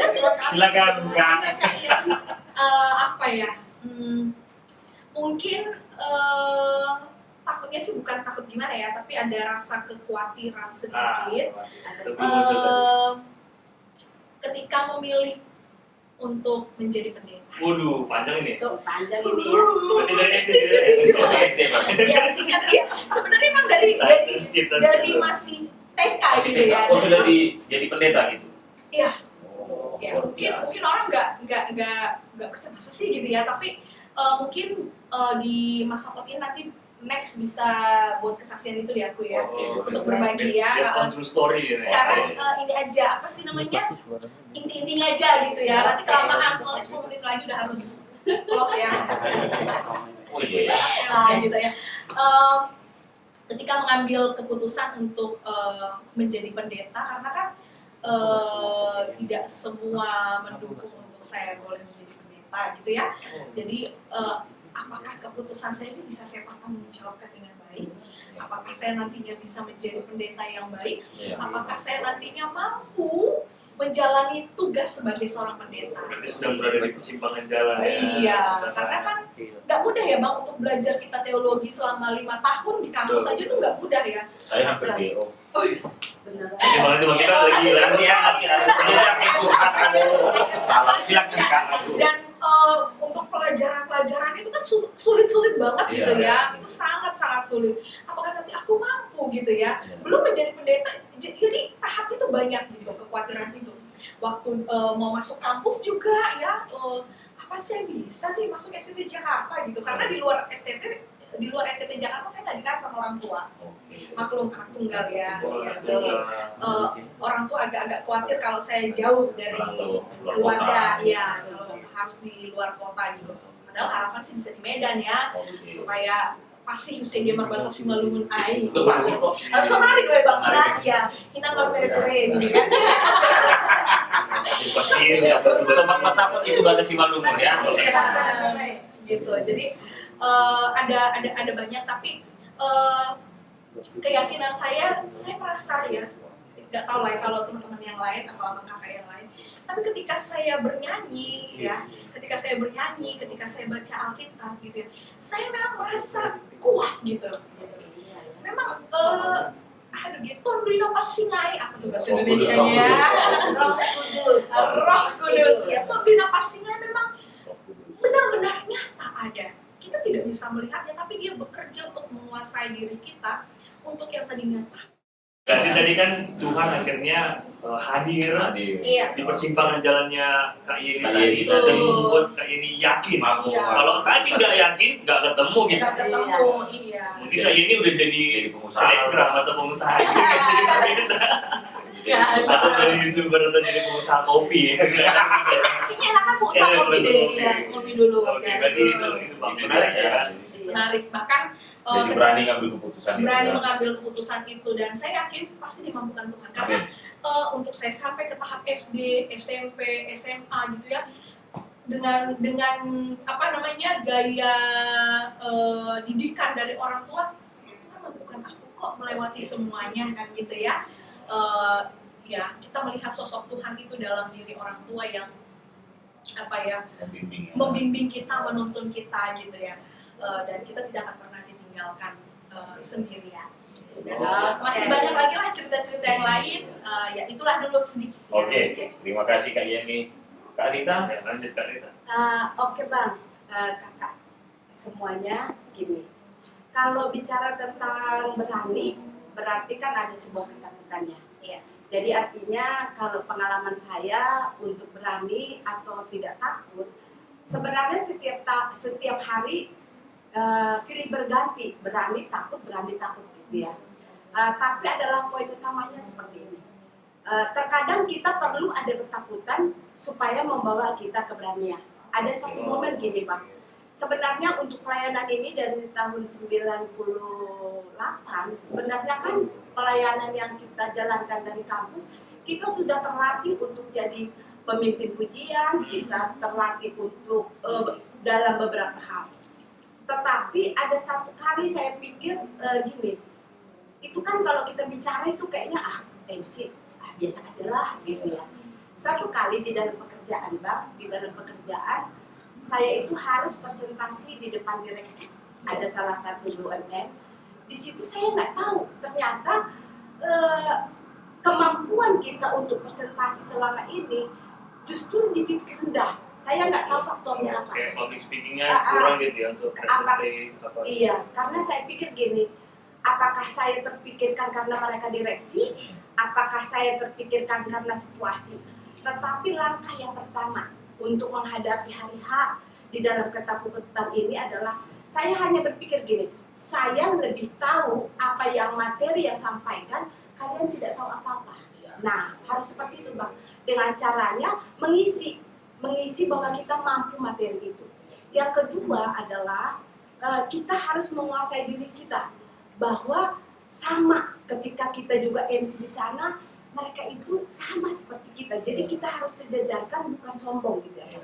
S1: Silakan, Kak.
S3: Apa ya? Mungkin takutnya sih bukan takut gimana ya, tapi ada rasa kekhawatiran sedikit. Ketika memilih untuk menjadi pendeta.
S2: Waduh, panjang ini.
S4: Itu panjang ini ya.
S2: Berarti dari SD
S1: Dari SD Pak.
S3: Ya singkat ya, sebenarnya emang dari masih TK
S1: Masih
S3: gitu ya.
S1: TK. Oh sudah jadi pendeta gitu.
S3: Iya.
S1: Oh,
S3: Ya,
S1: luar biasa.
S3: mungkin orang nggak percaya masa sih gitu ya, tapi mungkin di masa ini nanti next bisa buat kesaksian itu di aku ya, untuk berbagi ya.
S2: Based on true story ya.
S3: Sekarang ini aja apa sih namanya, inti-intinya aja gitu ya, nanti kelamaan soalnya 10 menit lagi udah harus close ya.
S1: Oh iya ya.
S3: Nah gitu ya. Ketika mengambil keputusan untuk menjadi pendeta, karena kan tidak semua mendukung untuk saya boleh menjadi pendeta gitu ya. Jadi apakah keputusan saya ini bisa saya pertanggungjawabkan dengan baik? Apakah saya nantinya bisa menjadi pendeta yang baik?
S1: Iya.
S3: Apakah saya nantinya mampu menjalani tugas sebagai seorang pendeta?
S2: Berarti sedang berada di persimpangan jalan. ya.
S3: Iya, karena kan nggak mudah ya bang untuk belajar kita teologi selama 5 tahun di kampus
S2: Betul.
S3: aja tuh nggak mudah ya.
S1: Saya hampir DO.
S4: benar.
S2: Jadi malah cuma kita lagi
S1: Salah silakan Kak.
S3: Dan untuk pelajaran-pelajaran itu kan sulit-sulit banget gitu ya, itu sangat-sangat sulit. Apakah nanti aku mampu gitu ya? Belum menjadi pendeta, jadi tahapnya itu banyak gitu, kekhawatiran itu. Waktu mau masuk kampus juga ya, apa sih bisa nih masuk STT Jakarta gitu? Karena di luar STT Jakarta saya nggak dikasih sama orang tua. Maklum anak tunggal ya. Jadi orang tua agak-agak khawatir kalau saya jauh dari keluarga, ya kalau harus di luar kota gitu. Padahal harapan sih bisa di Medan ya, supaya pasti mesti dia berbahasa Simalungun ai. Sonari dua bang, nah iya, hinang nggak pere-pere gitu kan.
S2: pasti
S1: Sobat Masapot itu bahasa Simalungun ya.
S3: Gitu. Jadi ada banyak, tapi keyakinan saya merasa ya, nggak tahu lah ya kalau teman-teman yang lain atau abang kakak yang lain, tapi ketika saya bernyanyi ya, ketika saya baca Alkitab gitu ya, saya memang merasa kuat gitu. Memang aduh gitu, Rino pasti ngai apa tuh bahasa Indonesianya? Roh Kudus ya, Rino pasti ngai memang benar-benar nyata ada. Kita tidak bisa melihatnya, tapi dia bekerja untuk menguasai diri kita untuk yang tadi nyata.
S2: Berarti tadi kan Tuhan akhirnya hadir
S3: Iya.
S2: di persimpangan jalannya Kak Yeni
S1: Kak
S2: tadi
S1: Yeni.
S2: dan membuat Kak Yeni yakin.
S3: Iya.
S2: Kalau tadi nggak yakin, nggak ketemu gitu.
S3: Kita ketemu, iya.
S2: Mungkin Kak Yeni udah jadi
S1: pengusaha.
S2: selebgram atau pengusaha gitu. Jadi berbeda. Atau jadi YouTuber atau jadi pengusaha kopi.
S3: Kayaknya enakan pengusaha
S2: Iya,
S3: kopi
S2: betul,
S3: deh,
S2: kopi.
S3: ya kopi dulu.
S2: Oke,
S3: ya.
S2: berarti itu Bang, menarik ya kan?
S3: Menarik, bahkan
S1: Jadi
S3: ketika
S1: berani ngambil keputusan itu.
S3: berani mengambil keputusan itu, dan saya yakin pasti dimampukan Tuhan. Karena
S1: Amin.
S3: untuk saya sampai ke tahap SD, SMP, SMA gitu ya, dengan apa namanya gaya didikan dari orang tua, Tuhan mampukan aku kok melewati semuanya kan gitu ya. Ya kita melihat sosok Tuhan itu dalam diri orang tua yang apa ya, membimbing kita, menuntun kita gitu ya, dan kita tidak akan pernah ditinggalkan sendirian. Dan, masih banyak lagi lah cerita-cerita yang lain, ya itulah dulu sedikit.
S1: Oke, terima kasih Kak Yeni. Kak Rita,
S2: Ya, lanjut Kak Rita.
S4: Oke bang, kakak semuanya gini. Kalau bicara tentang berani, berarti kan ada sebuah ketakutannya.
S3: Iya.
S4: Jadi artinya kalau pengalaman saya untuk berani atau tidak takut, sebenarnya setiap hari silih berganti, berani takut gitu ya. Tapi adalah poin utamanya seperti ini. Terkadang kita perlu ada ketakutan supaya membawa kita keberanian. Ada satu momen gini bang, sebenarnya untuk pelayanan ini dari tahun 98, sebenarnya kan pelayanan yang kita jalankan dari kampus, kita sudah terlatih untuk jadi pemimpin pujian, kita terlatih untuk dalam beberapa hal. Tetapi ada satu kali saya pikir gini, itu kan kalau kita bicara itu kayaknya MC, biasa aja lah gitu ya. Satu kali di dalam pekerjaan bang, saya itu harus presentasi di depan direksi. Ada salah satu BUMN. Di situ saya nggak tahu, ternyata kemampuan kita untuk presentasi selama ini justru di titik rendah. Saya nggak tahu faktornya apa.
S2: Kayak public speaking-nya kurang gitu ya untuk presentasi apa.
S4: Iya, karena saya pikir gini, apakah saya terpikirkan karena mereka direksi? Apakah saya terpikirkan karena situasi? Tetapi langkah yang pertama untuk menghadapi hari H di dalam ketakutan ini adalah saya hanya berpikir gini, saya lebih tahu apa yang materi yang sampaikan, kalian tidak tahu apa-apa. Nah, harus seperti itu bang. Dengan caranya mengisi bahwa kita mampu materi itu. Yang kedua adalah kita harus menguasai diri kita, bahwa sama ketika kita juga MC di sana, mereka itu sama seperti kita. Jadi kita harus sejajarkan, bukan sombong gitu ya.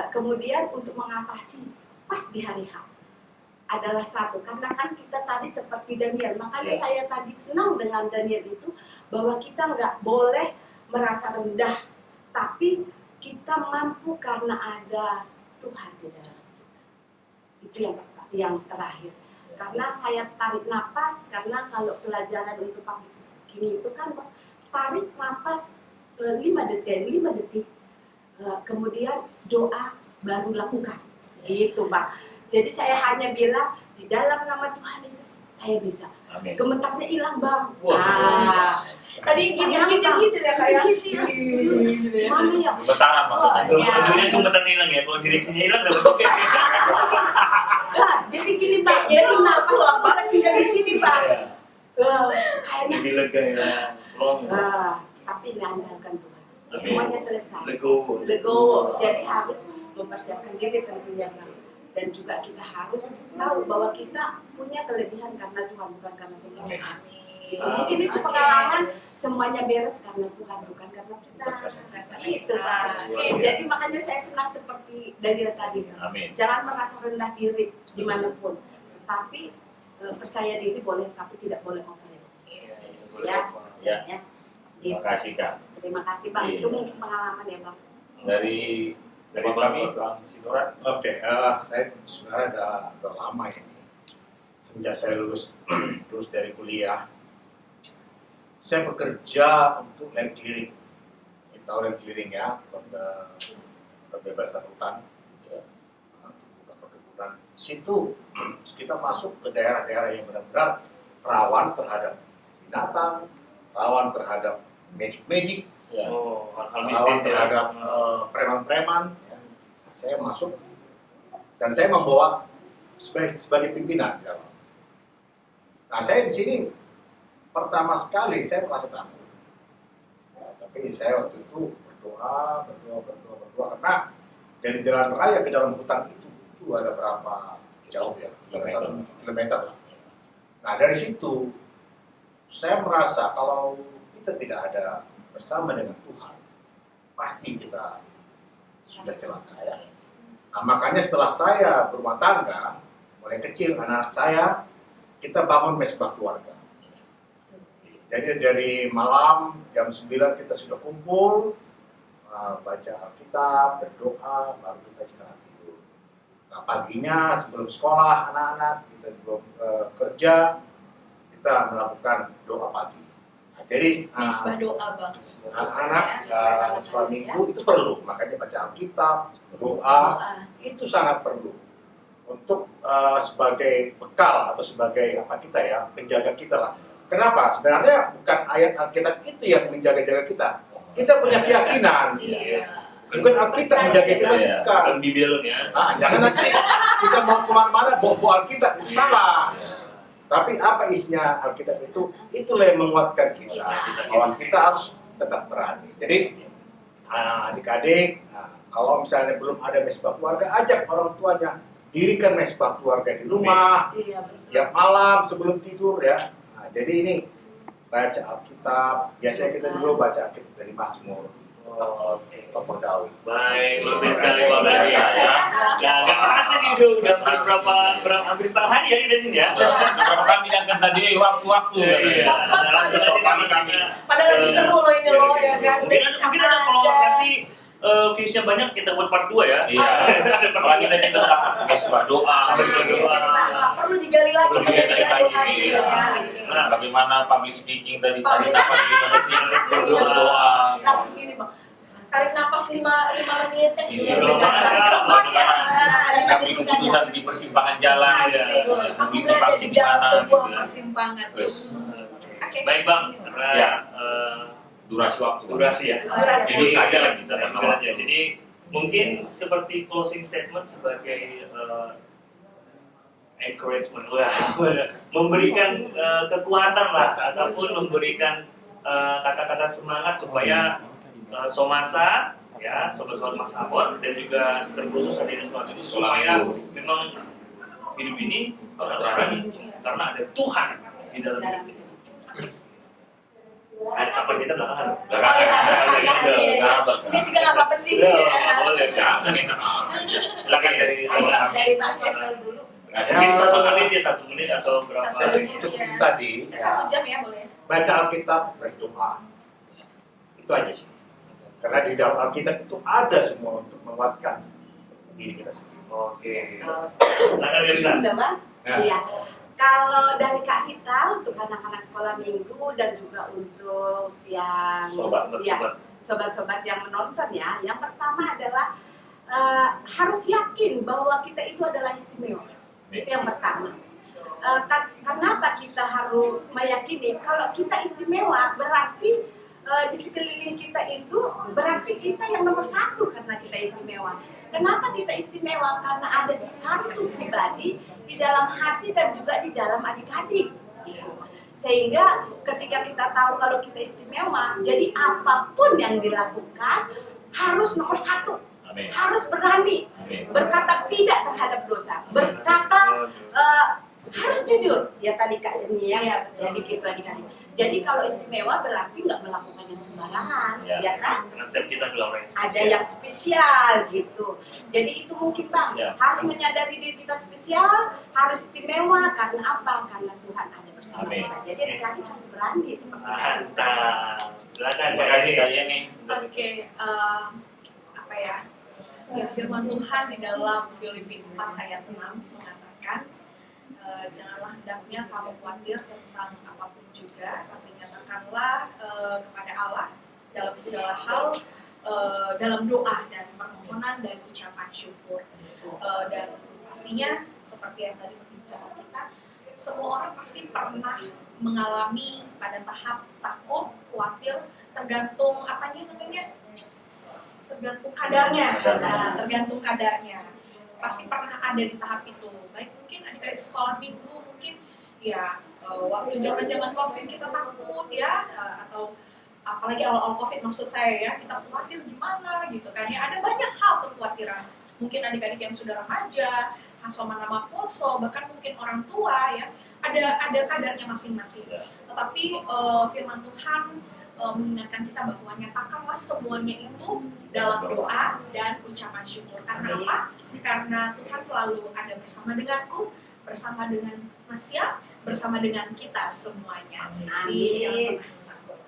S4: Kemudian untuk mengatasi pas di hari H adalah satu, karena kan kita tadi seperti Daniel, makanya saya tadi senang dengan Daniel itu, bahwa kita nggak boleh merasa rendah, tapi kita mampu karena ada Tuhan di dalam kita. Itu yang terakhir. Karena saya tarik napas, karena kalau pelajaran untuk speaking itu kan tarik nafas 5 detik, kemudian doa baru lakukan. Gitu, Pak. Jadi saya hanya bilang di dalam nama Tuhan Yesus saya bisa.
S1: Amin.
S4: Gemetarnya hilang, Bang.
S1: Wah.
S3: Tadi gini-gini ya kayak
S4: Mana ya?
S1: Getaran maksudnya.
S3: Oh, iya.
S2: Aduhnya gemetar hilang ya, kalau direksinya hilang dapat oke.
S4: Nah, jadi gini, Bang.
S3: Ya,
S4: Jadi nafas
S3: betul, Pak.
S4: Pak tinggal di sini, Pak.
S2: Iya.
S4: Kayaknya
S2: Lebih lega ya. Long.
S4: tapi ini andalkan Tuhan.
S2: Amin.
S4: Semuanya selesai.
S2: Legowo.
S4: Legowo. Jadi harus mempersiapkan diri tentunya, Bang. Dan juga kita harus tahu bahwa kita punya kelebihan karena Tuhan, bukan karena semua.
S1: Amin.
S4: Gitu. Mungkin itu pengalaman semuanya beres karena Tuhan, bukan karena kita. Gitu, Pak. Oke, jadi makanya saya senang seperti Daniel tadi. Bang.
S1: Amin.
S4: Jangan merasa rendah diri dimanapun. Tapi percaya diri boleh, tapi tidak boleh over. Ya.
S1: Ya.
S4: Ya.
S1: Terima kasih Kak.
S4: Terima kasih, Bang.
S1: Iya.
S4: Itu mungkin pengalaman ya, Bang.
S1: Dari kami Bang Sidoran.
S5: Oke, saya sebenarnya udah lama ini. Sejak saya lulus dari kuliah, saya bekerja untuk land clearing. Kita tahu land clearing ya, pembebasan hutan, ya, untuk perkebunan. Situ kita masuk ke daerah-daerah yang benar-benar rawan terhadap binatang, rawan terhadap magic,
S1: Ya.
S2: Oh, hal
S5: rawan
S2: mistis ya.
S5: terhadap preman-preman. Ya. Saya masuk dan saya membawa sebagai pimpinan. Ya. Nah, saya di sini pertama sekali saya merasa takut. Ya, tapi saya waktu itu berdoa karena dari jalan raya ke dalam hutan itu ada berapa jauh ya, ada 1 kilometer lah. Nah, dari situ saya merasa kalau kita tidak ada bersama dengan Tuhan, pasti kita sudah celaka ya. Nah, makanya setelah saya berumah tangga, mulai kecil anak-anak saya, kita bangun mesbah keluarga. Jadi dari malam jam 9 kita sudah kumpul, baca Alkitab, berdoa, baru kita istirahat tidur. Nah, paginya sebelum sekolah anak-anak, kita sebelum kerja, kita melakukan doa pagi. Nah, jadi
S3: Misbah doa, Bang.
S5: anak-anak sekolah minggu itu perlu, makanya baca Alkitab, doa, itu sangat perlu untuk sebagai bekal atau sebagai apa kita ya, penjaga kita lah. Kenapa? Sebenarnya bukan ayat Alkitab itu yang menjaga-jaga kita. Kita punya keyakinan.
S3: Iya.
S5: Bukan Alkitab menjaga kita,
S1: Iya.
S5: bukan.
S2: Bukan Bibelon ya.
S5: Jangan nanti kita mau kemana-mana bawa Alkitab, itu salah. Tapi apa isinya Alkitab itu? Itulah yang menguatkan kita. Bahwa kita harus tetap berani. Jadi adik-adik, kalau misalnya belum ada mesbah keluarga, ajak orang tuanya dirikan mesbah keluarga di rumah.
S4: Iya, betul.
S5: Tiap malam sebelum tidur ya. Nah, jadi ini baca Alkitab. Biasanya kita dulu baca Alkitab dari Mazmur,
S2: Oke.
S5: Tokoh Daud.
S2: Baik, luar sekali Pak
S3: Luar
S2: Dani.
S3: biasa ya.
S2: Ya, nggak terasa nih udah berapa hampir setengah hari ya kita sini ya.
S1: Beberapa kali diangkat tadi waktu-waktu.
S2: Iya.
S3: Padahal lagi seru loh ini loh ya kan.
S2: Mungkin ada kalau nanti viewsnya banyak kita buat part 2 ya.
S1: Iya. Apalagi tadi tentang mesbah doa,
S3: Perlu digali lagi
S1: Perlu
S3: ke
S1: digali
S3: mesbah
S1: lagi,
S3: doa ini
S1: iya.
S3: ya.
S1: Bagaimana public speaking tadi
S3: Public
S1: nafas 5 detik berdoa.
S4: Langsung gini, Bang.
S3: Tarik napas 5 menit.
S1: Iya.
S3: Lima
S1: Ngambil
S3: detik
S1: keputusan di persimpangan jalan.
S3: Asik loh.
S1: Ya.
S3: Aku
S1: Memilih
S3: berada
S1: vaksin
S3: di dalam
S1: mana,
S3: sebuah
S1: gitu ya.
S3: persimpangan.
S1: Terus
S3: Oke.
S2: Baik Bang, karena
S1: Ya. Durasi waktu.
S2: durasi ya.
S3: Durasi.
S1: Jujur saja lah kita.
S2: Jujur saja. Jadi mungkin seperti closing statement sebagai encouragement, memberikan kekuatan lah, ataupun memberikan kata-kata semangat supaya Somasa, ya, sobat-sobat Maksabot, dan juga terkhusus hadirin sekolah ini supaya memang hidup ini harus berani karena ada Tuhan di dalam hidup kita. Saya kapan kita belakangan?
S3: Ini juga nggak apa-apa sih.
S2: Boleh,
S1: Jangan ya. Silakan dari
S3: Dari Pak Daniel dulu.
S2: mungkin 1 menit ya, 1 menit atau berapa?
S5: Saya cukup tadi
S3: Saya 1 jam ya boleh.
S5: baca Alkitab, berdoa. Itu aja sih. Karena di dalam Alkitab itu ada semua untuk menguatkan diri kita sendiri.
S2: Oke. Silakan Mirza.
S4: Sudah, Bang?
S5: Ya.
S4: Iya. Kalau dari Kak Rita untuk anak-anak sekolah minggu dan juga untuk yang sobat-sobat yang menonton ya, yang pertama adalah harus yakin bahwa kita itu adalah istimewa. Itu yang pertama. Kenapa kita harus meyakini kalau kita istimewa berarti di sekeliling kita itu berarti kita yang nomor satu karena kita istimewa. Kenapa kita istimewa? Karena ada satu pribadi di dalam hati dan juga di dalam adik-adik. Sehingga ketika kita tahu kalau kita istimewa, jadi apapun yang dilakukan harus nomor satu.
S1: Amin.
S4: Harus berani.
S1: Amin.
S4: Berkata tidak terhadap dosa. Berkata harus jujur. Ya tadi Kak Yeni ya, jadi gitu adik-adik. Jadi kalau istimewa berarti nggak melakukan yang sembarangan, ya kan?
S2: Karena setiap kita adalah orang yang spesial.
S4: Ada yang spesial gitu. Jadi itu mungkin Bang, harus menyadari diri kita spesial, harus istimewa karena apa? Karena Tuhan ada bersama
S1: Amin.
S4: kita. Jadi adik-adik harus berani seperti itu.
S2: Mantap. Silakan.
S1: Terima kasih Kak Yeni.
S3: Oke, apa ya? Ya firman Tuhan di dalam Filipi 4 ayat 6 mengatakan, janganlah hendaknya kamu khawatir tentang apapun juga, tapi nyatakanlah kepada Allah dalam segala hal, dalam doa dan permohonan dan ucapan syukur. Dan pastinya seperti yang tadi berbicara kita, semua orang pasti pernah mengalami pada tahap takut, khawatir, tergantung tergantung kadarnya. Nah, tergantung kadarnya. Pasti pernah ada di tahap itu. Baik mungkin adik-adik sekolah minggu mungkin ya waktu zaman COVID kita takut ya, atau apalagi awal COVID maksud saya ya, kita khawatir gimana gitu kan ya, ada banyak hal kekhawatiran. Mungkin adik-adik yang sudah remaja, hasomana poso, bahkan mungkin orang tua ya, ada kadarnya masing-masing. Tetapi firman Tuhan mengingatkan kita bahwa nyatakanlah semuanya itu dalam doa dan ucapan syukur. Karena apa? Karena Tuhan selalu ada bersama denganku, bersama dengan Masia, bersama dengan kita semuanya. Jadi jangan pernah takut.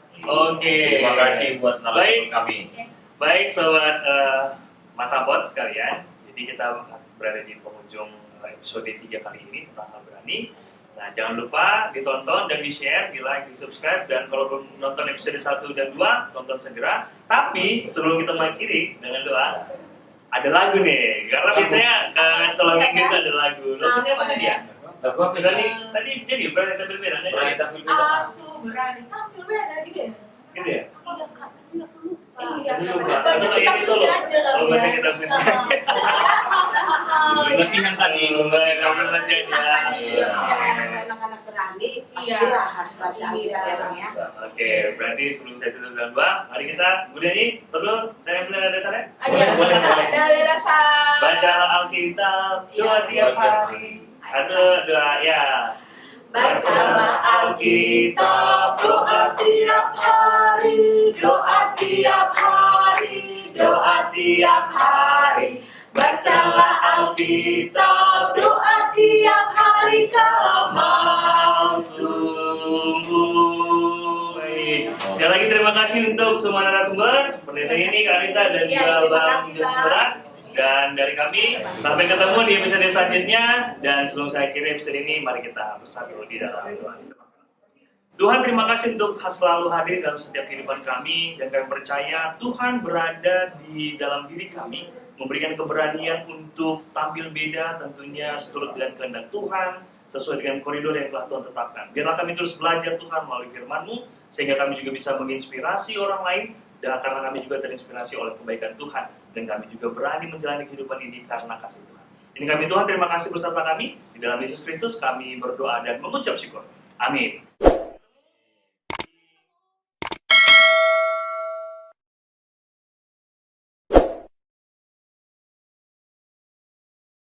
S2: Oke.
S1: Terima kasih buat narasumber kami.
S2: Baik sobat Mas Apot sekalian. Jadi kita berada di penghujung episode 3 kali ini tentang hal berani. Nah, jangan lupa ditonton dan di-share, di-like, di-subscribe, dan kalau belum nonton episode 1 dan 2, tonton segera. Tapi sebelum kita mengakhiri dengan doa, ada lagu nih. Karena biasanya sekolah minggu itu ada lagu. Lagunya apa tadi ya?
S1: Lagu apa
S2: Tadi jadi berani tampil beda.
S1: Berani tampil beda.
S3: Aku berani tampil beda gitu ya.
S2: Gitu ya?
S3: Iya,
S2: Lupa.
S3: baca kitab suci aja
S2: Oh,
S3: kali
S2: baca
S3: ya.
S2: kitab suci.
S1: Latihan tadi.
S2: Latihan aja.
S4: Iya, supaya anak-anak berani, pastilah harus baca Alkitab ya.
S2: Oke, berarti sebelum saya tutup dengan doa, mari kita bernyanyi. Perlu saya mulai dasarnya?
S1: Boleh.
S3: Dari dasar.
S2: Bacalah Alkitab doa tiap hari. Atau doa ya.
S4: Bacalah Alkitab, doa tiap hari, doa tiap hari, doa tiap hari. Bacalah Alkitab, doa tiap hari kalau mau
S2: tumbuh. Baik. Sekali lagi terima kasih untuk semua narasumber pendeta ini, Kak Rita dan juga
S4: terima
S2: Bang
S4: kasih,
S2: Joshua. Dan dari kami, sampai ketemu di episode selanjutnya. Dan sebelum saya akhiri episode ini, mari kita bersatu di dalam doa. Tuhan, terima kasih untuk selalu hadir dalam setiap kehidupan kami. Dan kami percaya Tuhan berada di dalam diri kami, memberikan keberanian untuk tampil beda, tentunya seturut dengan kehendak Tuhan, sesuai dengan koridor yang telah Tuhan tetapkan. Biarlah kami terus belajar Tuhan melalui firman-Mu, sehingga kami juga bisa menginspirasi orang lain, dan karena kami juga terinspirasi oleh kebaikan Tuhan, dan kami juga berani menjalani kehidupan ini karena kasih Tuhan. Ini kami Tuhan, terima kasih beserta kami. Di dalam Yesus Kristus kami berdoa dan mengucap syukur. Amin.